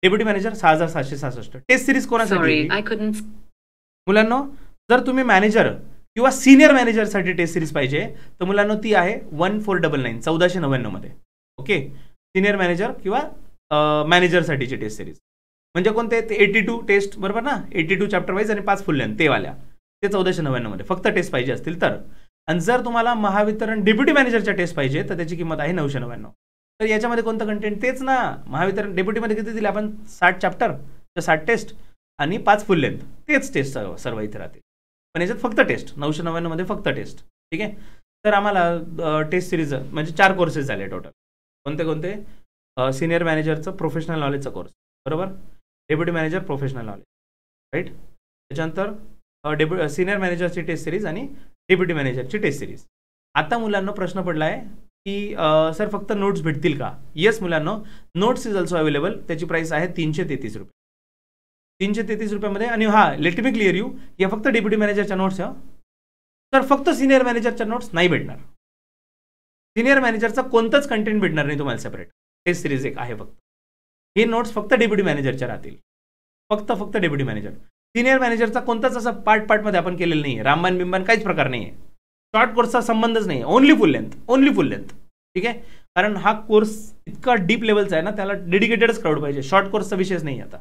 deputy manager 6,766. Test series कोणासाठी? मुलांना, जर तुम्ही मॅनेजर किंवा सिनियर मॅनेजरसाठी टेस्ट सिरीज पाहिजे तर मुलांना ती आहे 1499, 1499 मध्ये. ओके. सिनियर मॅनेजर किंवा मॅनेजरसाठीची टेस्ट सिरीज म्हणजे कोणते? ते 82 टेस्ट, बरोबर ना? 82 चॅप्टर वाईज आणि 5 फुल लेंथ, ते वाल्या, ते 1499 मध्ये फक्त टेस्ट पाहिजे असतील तर. आणि जर तुम्हाला महावितरण डेप्युटी मॅनेजरच्या टेस्ट पाहिजे तर त्याची किंमत आहे 999. तर याच्यामध्ये कोणतं कंटेंट? तेच ना, महावितरण डेप्युटीमध्ये किती दिले आपण? 60 चॅप्टर, 60 टेस्ट आणि 5 फुल लेंथ, तेच टेस्ट सर्व इथे राहतील, पण याच्यात फक्त टेस्ट 999 मध्ये फक्त टेस्ट. ठीक आहे. तर आम्हाला टेस्ट सिरीज म्हणजे 4 कोर्सेस झाले टोटल. कोणते? सिनियर मॅनेजरचं प्रोफेशनल नॉलेजचा कोर्स, बरोबर. Deputy manager professional knowledge, right. त्याच्यानंतर सिनियर मॅनेजरची टेस्ट सिरीज आणि डेप्युटी मॅनेजरची टेस्ट सिरीज. आता मुलांना प्रश्न पडला आहे की सर फक्त नोट्स भेटतील का? येस मुलांना, नोट्स इज ऑल्सो अवेलेबल. त्याची प्राइस आहे 333 रुपये. 333 रुपयामध्ये. आणि लेट मी क्लिअर यू, या फक्त डेप्युटी मॅनेजरच्या नोट्स आहे तर फक्त सिनियर मॅनेजरच्या नोट्स नाही भेटणार. सिनियर मॅनेजरचा कोणतंच कंटेंट भेटणार नाही तुम्हाला सेपरेट. टेस्ट सिरीज एक आहे फक्त. हे नोट्स फक्त डेप्युटी मॅनेजरच्या राहतील, फक्त डेप्युटी मॅनेजर. सिनियर मॅनेजरचा कोणताच असा पार्टमध्ये आपण केलेलं नाही आहे, रामबाण बिंबान काहीच प्रकार नाही आहे. शॉर्ट कोर्सचा संबंधच नाही आहे, ओनली फुल लेंथ. ठीक आहे. कारण हा कोर्स इतका डीप लेवलचा आहे ना, त्याला डेडिकेटेडच क्राऊड पाहिजे. शॉर्ट कोर्सचा विषयच नाही आता.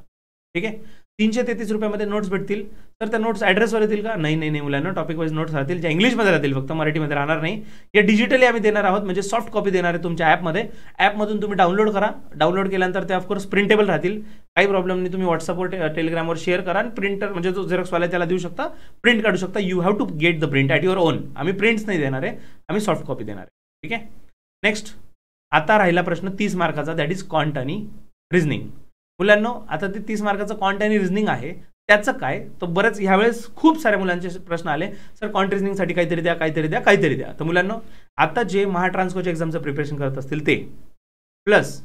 ठीक आहे. 333 रुपयामध्ये नोट्स भेटतील. तर त्या नोट्स ॲड्रेसवर येतील का? नाही मुलांना, टॉपिक वाईज नोट्स राहतील, ज्या इंग्लिशमध्ये राहतील, फक्त मराठीमध्ये राहणार नाही. या डिजिटली आम्ही देणार आहोत, म्हणजे सॉफ्ट कॉपी देणार आहे तुमच्या ॲपमध्ये. ॲपमधून तुम्ही डाउनलोड करा. डाउनलोड केल्यानंतर ते ऑफकोर्स प्रिंटेबल राहतील, काही प्रॉब्लेम नाही. तुम्ही व्हॉट्सअपवर टेलिग्रामवर शेअर करा, आणि प्रिंटर म्हणजे जो झेरॉक्सवाला त्याला देऊ शकता, प्रिंट काढू शकता. You have to get the print at your own. आम्ही प्रिंट्स नाही देणार आहे, आम्ही सॉफ्ट कॉपी देणार आहे. ठीक आहे. नेक्स्ट, आता राहिला प्रश्न 30 मार्काचा, दॅट इज क्वांट आणि रिझनिंग. मुलांना, आता ते 30 मार्काचं क्वांट आणि रिझनिंग आहे, त्याचं काय? तर बरेच ह्यावेळेस खूप साऱ्या मुलांचे प्रश्न आले, सर क्वांट रिझनिंगसाठी काहीतरी द्या. तर मुलांना, आता जे महाट्रान्सकोच्या एक्झामचं प्रिपरेशन करत असतील ते, प्लस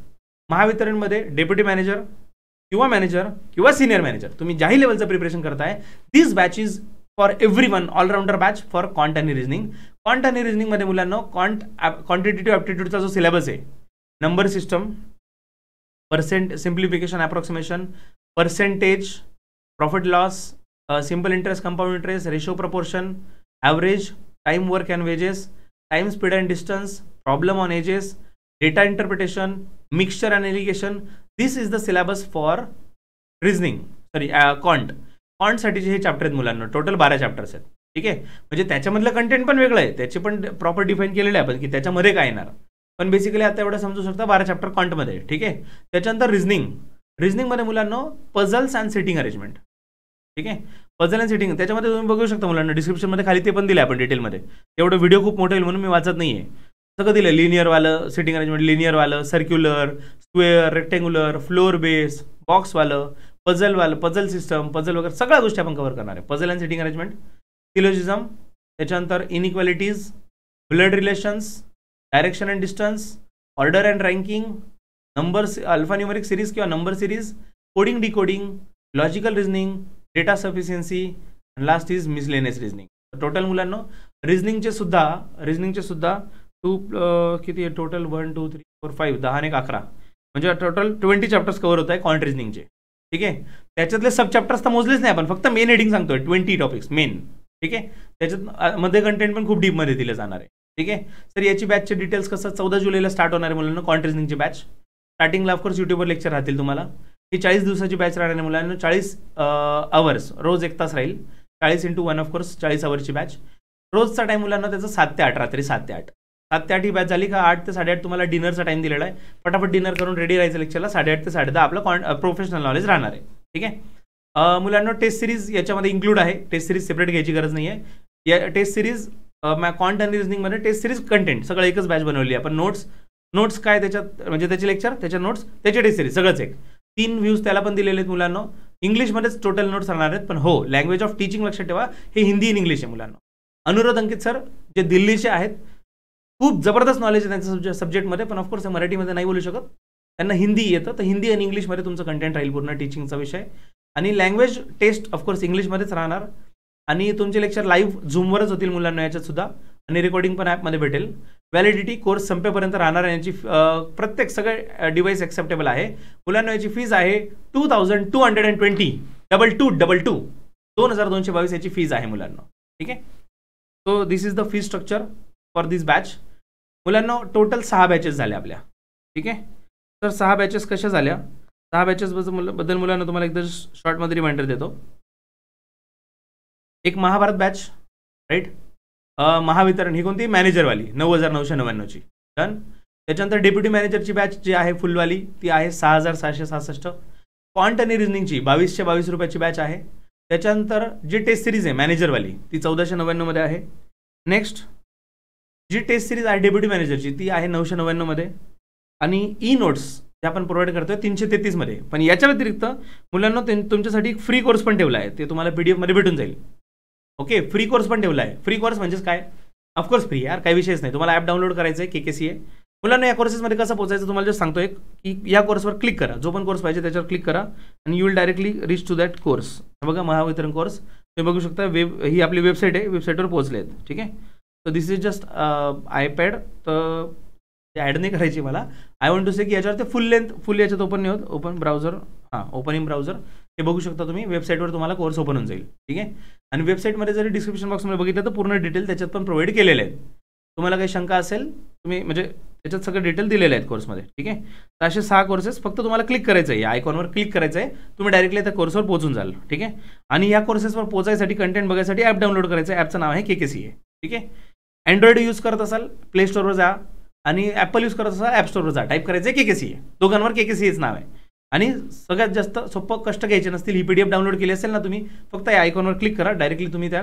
महावितरणमध्ये डेप्युटी मॅनेजर किंवा मॅनेजर किंवा सिनियर मॅनेजर, तुम्ही ज्याही लेवलचं प्रिपरेशन करताय, this batch is for everyone, all rounder batch for quant आणि रिझनिंग. क्वांट आणि रिझनिंगमध्ये मुलांना क्वांटिटेटिव्ह ॲप्टिट्यूडचा जो सिलेबस आहे, number system, simplification approximation, percentage, profit loss, simple interest, compound interest, ratio proportion, average, time work and wages, time speed and distance, problem on ages, data interpretation, mixture and alligation. This is the syllabus for reasoning, sorry कॉन्टसाठीचे हे chapter आहेत मुलांना. Total 12 chapters आहेत. ठीक आहे, म्हणजे त्याच्यामधलं content पण वेगळं आहे, त्याचे पण प्रॉपर डिफाईन केलेलं आहे आपण की त्याच्यामध्ये काय येणार. पण बेसिकली आता एवढं समजू शकता 12 चॅप्टर कॉन्टमध्ये. ठीक आहे, त्याच्यानंतर रिझनिंगमध्ये मुलांना पझल्स अँड सिटिंग अरेंजमेंट. ठीक आहे, पझल अँड सिटिंग त्याच्यामध्ये तुम्ही बघू शकता मुलांना डिस्क्रिप्शनमध्ये खाली ते पण दिले आपण डिटेलमध्ये. तेवढं व्हिडिओ खूप मोठं येईल म्हणून मी वाचत नाही आहे. सगळं दिलं, लिनियरवालं सिटिंग अरेंजमेंट, लिनियरवालं, circular, square, rectangular, floor base, बॉक्सवालं, पझलवालं, पझल सिस्टम, पझल वगैरे सगळ्या गोष्टी आपण कव्हर करणार आहे. Puzzle and seating arrangement, syllogism, त्याच्यानंतर inequalities, blood relations, direction and distance, order and ranking, numbers, alphanumeric series किंवा number series, coding decoding, logical reasoning, data sufficiency, and last is miscellaneous reasoning. Total मुलांना रिझनिंगचे सुद्धा किती आहे total 1 2 3 4 5 10 आणि 11 म्हणजे total 20 chapters cover होत आहे कॉन्ट रिझनिंगचे. ठीक आहे, त्याच्यातले सब चॅप्टर्स तर मोजलेच नाही आपण, फक्त मेन हेडिंग सांगतोय 20 टॉपिक्स मेन. ठीक आहे, त्याच्यात मध्ये कंटेंट पण खूप डीपमध्ये दिले जाणार आहे. ठीक आहे सर, याची बॅचचे डिटेल्स कसं 14 जुलैला स्टार्ट होणार आहे मुलांना कॉन्ट रिझनिंगची बॅच. स्टार्टिंगला ऑफकोर्स युट्यूबवर लेक्चर राहतील तुम्हाला. ही 40 दिवसाची बॅच राहणार आहे मुलांना, 40 आवर्स, रोज 1 तास राहील. 40 × 1 ऑफकोर्स 40 आवर्सची बॅच. रोजचा टाईम मुलांना त्याचा 7 ते 8, रात्री 7 ते 8. 7 ते 8 ही बॅच झाली का 8 ते 8:30 तुम्हाला डिनरचा टाइम दिलेला आहे. फटाफट डिनर करून रेडी राहायचं लेक्चरला. 8:30 ते 10:30 आपलं प्रोफेशनल नॉलेज राहणार आहे. ठीक आहे, मुलांना टेस्ट सिरीज याच्यामध्ये इन्क्लूड आहे. टेस्ट सिरीज सेपरेट घ्यायची गरज नाही आहे. या टेस्ट सिरीज कॉन्ट आणि रिझनिंगमध्ये टेस्ट सिरीज कंटेंट सगळं एकच बॅच बनवली आहे आपण. नोट्स काय त्याच्यात, म्हणजे त्याचे लेक्चर, त्याच्या नोट्स, त्याचे टेस्ट सिरीज सगळंच एक. 3 व्ह्यूज त्याला पण दिलेले आहेत मुलांना. इंग्लिशमध्येच टोटल नोट्स राहणार आहेत, पण हो लँग्वेज ऑफ टीचिंग लक्षात ठेवा, हे हिंदी इन इंग्लिश आहे मुलांना. अनुरोध अंकित सर जे दिल्लीचे आहेत, खूप जबरदस्त नॉलेज आहे त्यांच्या सब्जेक्टमध्ये, पण ऑफकोर्स मराठीमध्ये नाही बोलू शकत, त्यांना हिंदी येतं, तर हिंदी आणि इंग्लिशमध्ये तुमचं कंटेंट राहील पूर्ण टीचिंगचा विषय. आणि लँग्वेज टेस्ट ऑफकोर्स इंग्लिशमध्येच राहणार. आणि तुमचे लेक्चर लाईव्ह झूमवरच होतील मुलांना याच्यात सुद्धा, आणि रेकॉर्डिंग पण ॲपमध्ये भेटेल. व्हॅलिडिटी कोर्स संपेपर्यंत राहणार आहे. याची प्रत्येक सगळे डिव्हाइस ॲक्सेप्टेबल आहे मुलांना. याची फीज आहे 2220, 2222 याची फीज आहे मुलांना. ठीक आहे, so this is the fee structure for this batch. मुलांना टोटल 6 बॅचेस झाल्या आपल्या. ठीक आहे, तर 6 बॅचेस कशा झाल्या, 6 बॅचेस बद्दल मुलांना तुम्हाला एकदा शॉर्टमध्ये रिमाइंडर देतो. एक महाभारत बॅच, राईट. महावितरण ही कोणती, मॅनेजरवाली 9,999ची, डन. त्याच्यानंतर डेप्युटी मॅनेजरची बॅच जी आहे फुलवाली ती आहे 6,666. कॉन्ट आणि रिझनिंगची 2222 रुपयाची बॅच आहे. त्याच्यानंतर जी टेस्ट सिरीज आहे मॅनेजरवाली ती 1499 मध्ये आहे. नेक्स्ट जी टेस्ट सिरीज आहे डेप्युटी मॅनेजरची ती आहे 999 मध्ये. आणि ई नोट्स जे आपण प्रोव्हाइड करतोय 333 मध्ये. पण याच्या व्यतिरिक्त मुलांना तुमच्यासाठी एक फ्री कोर्स पण ठेवला आहे, ते तुम्हाला PDF मध्ये भेटून जाईल. ओके, फ्री कोर्स पण ठेवला आहे. फ्री कोर्स म्हणजेच काय, ऑफकोर्स फ्री यार, काही विषयच नाही. तुम्हाला ॲप डाउनलोड करायचं आहे KKCA. मुलांना या कोर्सेसमध्ये कसं पोहोचायचं तुम्हाला जस्ट सांगतोय की या कोर्सवर क्लिक करा, जो पण कोर्स पाहिजे त्याच्यावर क्लिक करा आणि you will directly reach to that course. बघा महावितरण कोर्स तुम्ही बघू शकता. ही आपली वेबसाईट आहे, वेबसाईटवर पोहोचले आहेत. ठीक आहे, so this is just iPad. तर ॲड नाही करायची मला. आय वॉन्ट टू से की याच्यावर ते फुल याच्यात ओपन नाही होत. ओपन ब्राउझर, हां ओपन इन ब्राउझर हे बघू शकता तुम्ही. वेबसाईटवर तुम्हाला कोर्स ओपन होऊन जाईल. ठीक आहे, आणि वेबसाईटमध्ये जरी डिस्क्रिप्शन बॉक्समध्ये बघितलं तर पूर्ण डिटेल त्याच्यात पण प्रोव्हाइड केलेले आहेत. तुम्हाला काही शंका असेल तुम्ही म्हणजे त्याच्यात सगळे डिटेल दिलेले आहेत कोर्समध्ये. ठीक आहे, तर असे 6 कोर्सेस फक्त तुम्हाला क्लिक करायचं आहे, या आयकॉनवर क्लिक करायचं आहे, तुम्ही डायरेक्टली त्या कोर्सवर पोहोचून जाल. ठीक आहे, आणि या कोर्सेसवर पोहोचायसाठी कंटेंट बघायसाठी ॲप डाउनलोड करायचं आहे. ॲपचं नाव आहे KKCA. ठीक आहे, अँड्रॉइड यूज करत असाल प्ले स्टोरवर जा, आणि ॲपल यूज करत असाल ॲप स्टोरवर जा, टाईप करायचं आहे KKCA. दोघांवर KKCAच नाव आहे. आणि सगळ्यात जास्त सोपं कष्ट घ्यायचे नसतील. ही PDF डाउनलोड केली असेल ना तुम्ही, फक्त या आयकॉनवर क्लिक करा, डायरेक्टली तुम्ही त्या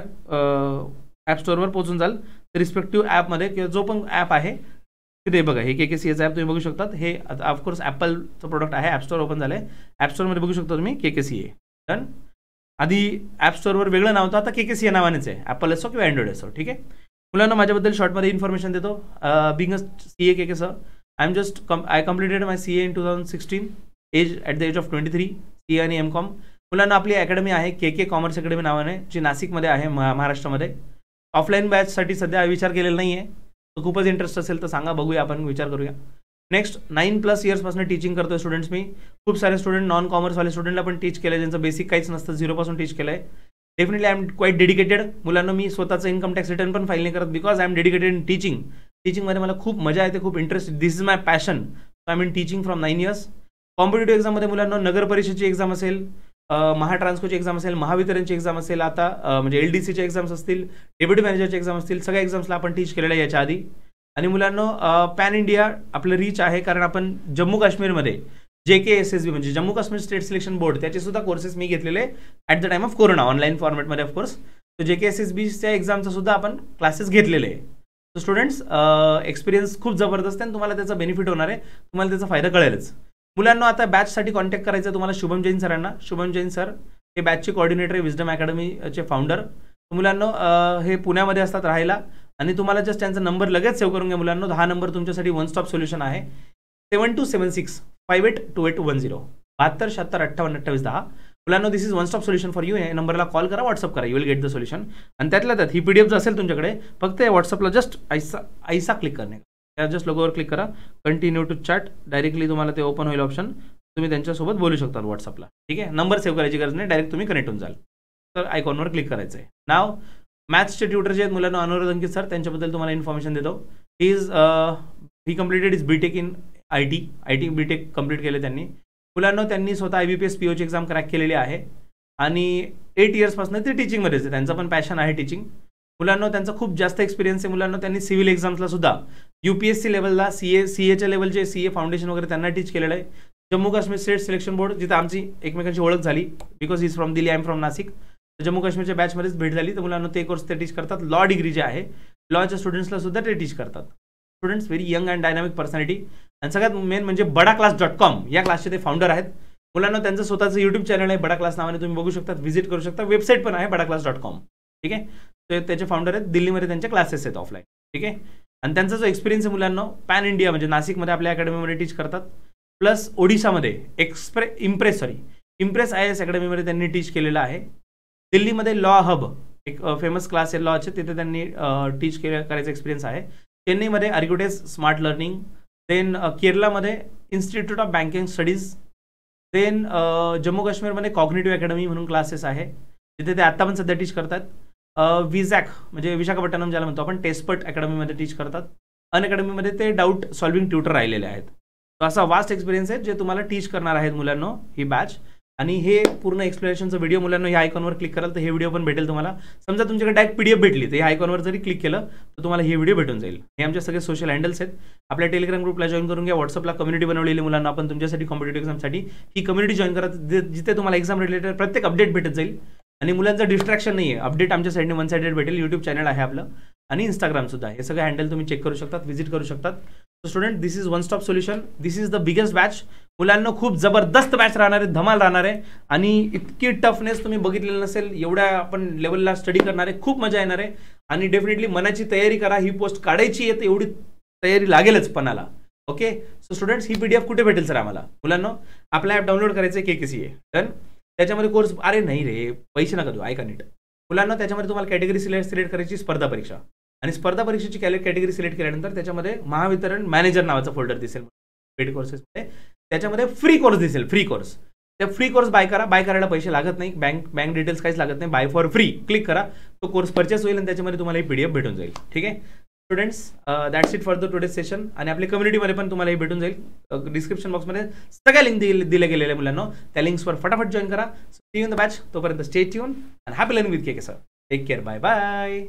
ॲप स्टोअरवर पोहोचून जाल. रिस्पेक्टिव्ह ॲपमध्ये किंवा जो पण ॲप आहे तिथे बघा, हे KKCAचं ॲप तुम्ही बघू शकतात. हे ऑफकोर्स ॲपलचं प्रोडक्ट आहे. ॲप स्टोअर ओपन झालं आहे, ॲप स्टोअरमध्ये बघू शकता तुम्ही KKCA. डन. आधी ॲप स्टोअरवर वेगळं नाव होतं, आता KKCA नावानेच आहे, ॲपल असो किंवा अँड्रॉइड असो. ठीक आहे, मुलांना माझ्याबद्दल शॉर्टमध्ये इन्फॉर्मेशन देतो. Being a CA KK sir, I completed my CA in 2016, at the age of 23, CA आणि MCOM. मुलांना आपली अकॅडमी आहे KK कॉमर्स अकॅडमी नावाने, जी नाशिकमध्ये आहे, महाराष्ट्रामध्ये. ऑफलाईन बॅचसाठी सध्या विचार केलेला नाही आहे, तर खूपच इंटरेस्ट असेल तर सांगा, बघूया आपण, विचार करूया. नेक्स्ट 9+ इयर्सपासून टीचिंग करतोय स्टुडंट्स मी. खूप सारे स्टुडंट नॉन कॉमर्सवाले स्टुडंटला पण टीच केलं आहे, ज्यांचं बेसिक काहीच नसतं, 0 पासून टीच केलं आहे. Definitely I am quite dedicated. मुलांना मी स्वतःचं इन्कम टॅक्स रिटर्न पण फाईल नाही करत because I am dedicated in teaching. टीचिंगमध्ये मला खूप मजा येते, खूप interest. This is my passion. So I am in teaching from 9 years. Competitive एक्झाममध्ये मुलांना नगर परिषदेची एक्झाम असेल, महाट्रान्सकोची एक्झाम असेल, महावितरणची एक्झाम असेल, आता म्हणजे LDCचे एक्झाम्स असतील, डेप्युटी मॅनेजरचे एक्झाम असतील, सगळ्या एक्झाम्सला आपण टीच केलेलं आहे याच्या आधी. आणि मुलांना पॅन इंडिया आपलं रीच आहे, कारण आपण जम्मू काश्मीरमध्ये JKSSB म्हणजे Jammu Kashmir state selection board त्याचे सुद्धा कोर्सेस मी घेतलेले at the time of corona online फॉर्मॅटमध्ये ऑफकोर्स. तर JKSSBच्या एक्झामचा सुद्धा आपण क्लासेस घेतलेले आहे. तर स्टुडंट्स एक्सपिरियन्स खूप जबरदस्त आहे आणि तुम्हाला त्याचा बेनिफिट होणार आहे, तुम्हाला त्याचा फायदा कळेलच. मुलांना आता बॅचसाठी कॉन्टॅक्ट करायचं तुम्हाला शुभम जैन सरांना. शुभम जैन सर हे बॅचचे कोऑर्डिनेटर आहे, विजडम अकॅडमीचे फाउंडर. मुलांना हे पुण्यामध्ये असतात राहायला आणि तुम्हाला जस्ट त्यांचा नंबर लगेच सेव्ह करून घ्या मुलांना. हा नंबर तुमच्यासाठी वन स्टॉप सोल्युशन आहे. 7276582810 72 76 58 28 10. मुलांना this is one stop solution for you. या नंबरला कॉल करा, व्हॉट्सअप करा, you will get the solution. आणि त्यातल्या त्यात ही PDF जर असेल तुमच्याकडे, फक्त व्हॉट्सअपला जस्ट ऐसा क्लिक करणे, त्या जस्ट लोगोवर क्लिक करा, कंटिन्यू टू चॅट. डायरेक्टली तुम्हाला ते ओपन होईल ऑप्शन, तुम्ही त्यांच्यासोबत बोलू शकता व्हॉट्सअपला. ठीक आहे, नंबर सेव्ह करायची गरज नाही, डायरेक्ट तुम्ही कनेक्ट होऊन जाल. तर आयकॉनवर क्लिक करायचं आहे. नाव मॅथ्सचे ट्युटर जे आहेत मुलांना अनुराध अंकित सर, त्यांच्याबद्दल तुम्हाला इन्फॉर्मेशन देतो. He completed is BTech in IT BTech complete केले त्यांनी. मुलांना त्यांनी स्वतः IBPS POची एक्झाम क्रॅक केलेली आहे आणि 8 yearsपासून ते टीचिंगमध्येच आहे. त्यांचं पण पॅशन आहे टीचिंग. मुलांना त्यांचा खूप जास्त एक्सपिरियन्स आहे. मुलांना त्यांनी सिव्हिल एक्झाम्सला सुद्धा UPSC लेवलला CAच्या लेवलचे CA फाउंडेशन वगैरे त्यांना टीच केलेलं आहे. Jammu Kashmir state selection board जिथं आमची एकमेकांची ओळख झाली, because is from Delhi, I am from Nashik. Jammu काश्मीरच्या बॅचमध्येच भेट झाली. तर मुलांना ते कोर्स ते टीच करतात. लॉ डिग्री जे आहे, लॉच्या स्टुडंट्सला सुद्धा ते टीच करतात. Students very young and dynamic personality. आणि सगळ्यात मेन म्हणजे badaClass.com या क्लासचे ते फाउंडर आहेत. मुलांना त्यांचं स्वतःचं YouTube चॅनल आहे, बडा क्लास नावाने, तुम्ही बघू शकता, व्हिजिट करू शकता. वेबसाईट पण आहे badaClass.com. ठीक आहे, ते त्याचे फाउंडर आहेत. दिल्लीमध्ये त्यांचे क्लासेस आहेत ऑफलाईन. ठीक आहे, आणि त्यांचा जो एक्सपिरियन्स आहे मुलांना पॅन इंडिया म्हणजे नाशिकमध्ये आपल्या अकॅडमीमध्ये टीच करतात, प्लस ओडिशामध्ये इम्प्रेस IAS अकॅडमीमध्ये त्यांनी टीच केलेलं आहे. दिल्लीमध्ये लॉ हब एक फेमस क्लास आहे लॉचे, तिथे त्यांनी टीच करायचा एक्सपिरियन्स आहे. चेन्नईमध्ये आर्किटेक्ट स्मार्ट लर्निंग, देन केरलामध्ये institute of banking studies, then Jammu काश्मीरमध्ये कॉग्निटिव्ह अकॅडमी म्हणून क्लासेस आहे, तिथे ते आत्ता पण सध्या टीच करतात. विझॅक म्हणजे विशाखापट्टणम ज्याला म्हणतो आपण, टेस्पट अकॅडमीमध्ये टीच करतात. अन अकॅडमीमध्ये ते डाऊट सॉल्विंग ट्युटर राहिलेले आहेत. तर असा वास्ट एक्सपिरियन्स आहे जे तुम्हाला टीच करणार आहेत मुलांना ही बॅच. आणि हे पूर्ण एक्सप्लेनेशनचा व्हिडिओ मुलांना ह्या आयकॉनवर क्लिक कराल तर हे व्हिडिओ पण भेटेल तुम्हाला. समजा तुमच्याकडे डायरेक्ट PDF भेटली तर ह्या आयकॉनवर जरी क्लिक केलं तर तुम्हाला हे व्हिडिओ भेटून जाईल. हे आमचे सगळे सोशल हँडल्स आहेत. आपल्या टेलिग्राम ग्रुपला जॉईन करून घ्या. व्हॉट्सअपला कम्युनिटी बनवलेली मुलांना आपण तुमच्यासाठी कॉम्पिटेटिव्ह एक्झामसाठी. ही कम्युनिटी जॉईन करा, जिथे तुम्हाला एक्झाम रिलेटेड प्रत्येक अपडेट भेटत जाईल. आणि मुलांचं डिस्ट्रॅक्शन नाही आहे, अपडेट आमच्या साईडने वन साइडेड भेटेल. YouTube चॅनल आहे आपलं आणि Instagram सुद्धा. हे सगळे हँडल तुम्ही चेक करू शकतात, व्हिजिट करू शकतात. So student, this is one stop solution. This is the biggest batch. मुलांना खूप जबरदस्त बॅच राहणार आहे, धमाल राहणार आहे. आणि इतकी टफनेस तुम्ही बघितलेलं नसेल, एवढ्या आपण लेवलला स्टडी करणार आहे, खूप मजा येणार आहे. आणि डेफिनेटली मनाची तयारी करा, ही पोस्ट काढायची आहे तर एवढी तयारी लागेलच पणाला. ओके, सो स्टुडंट्स, ही PDF कुठे भेटेल सर आम्हाला? मुलांना आपला ॲप डाउनलोड करायचं आहे, KKCA डन. त्याच्यामध्ये कोर्स, अरे नाही रे पैसे नका देऊ, ऐका नीट. मुलांना त्याच्यामध्ये तुम्हाला कॅटेगरी सिलेक्ट करायची स्पर्धा परीक्षा, आणि स्पर्धा परीक्षेची कॅटेगरी सिलेक्ट केल्यानंतर त्याच्यामध्ये महावितरण मॅनेजर नावाचा फोल्डर दिसेल पेड कोर्सेसमध्ये. त्याच्यामध्ये फ्री कोर्स दिसेल, फ्री कोर्स. त्या फ्री कोर्स बाय करा. बाय करायला पैसे लागत नाही, बँक डिटेल्स काहीच लागत नाही. बाय फॉर फ्री क्लिक करा, तो कोर्स परचेस होईल आणि त्याच्यामध्ये तुम्हाला ही PDF भेटून जाईल. ठीक आहे students, that's it for the today session. आणि आपल्या कम्युनिटीमध्ये पण तुम्हाला हे भेटून जाईल. डिस्क्रिप्शन बॉक्समध्ये सगळ्या लिंक दिल्या गेलेल्या मुलांना, त्या लिंक्सवर फटाफट जॉईन करा. See you in the batch. तोपर्यंत stay tuned and happy learning with KK sir. Take care, bye bye.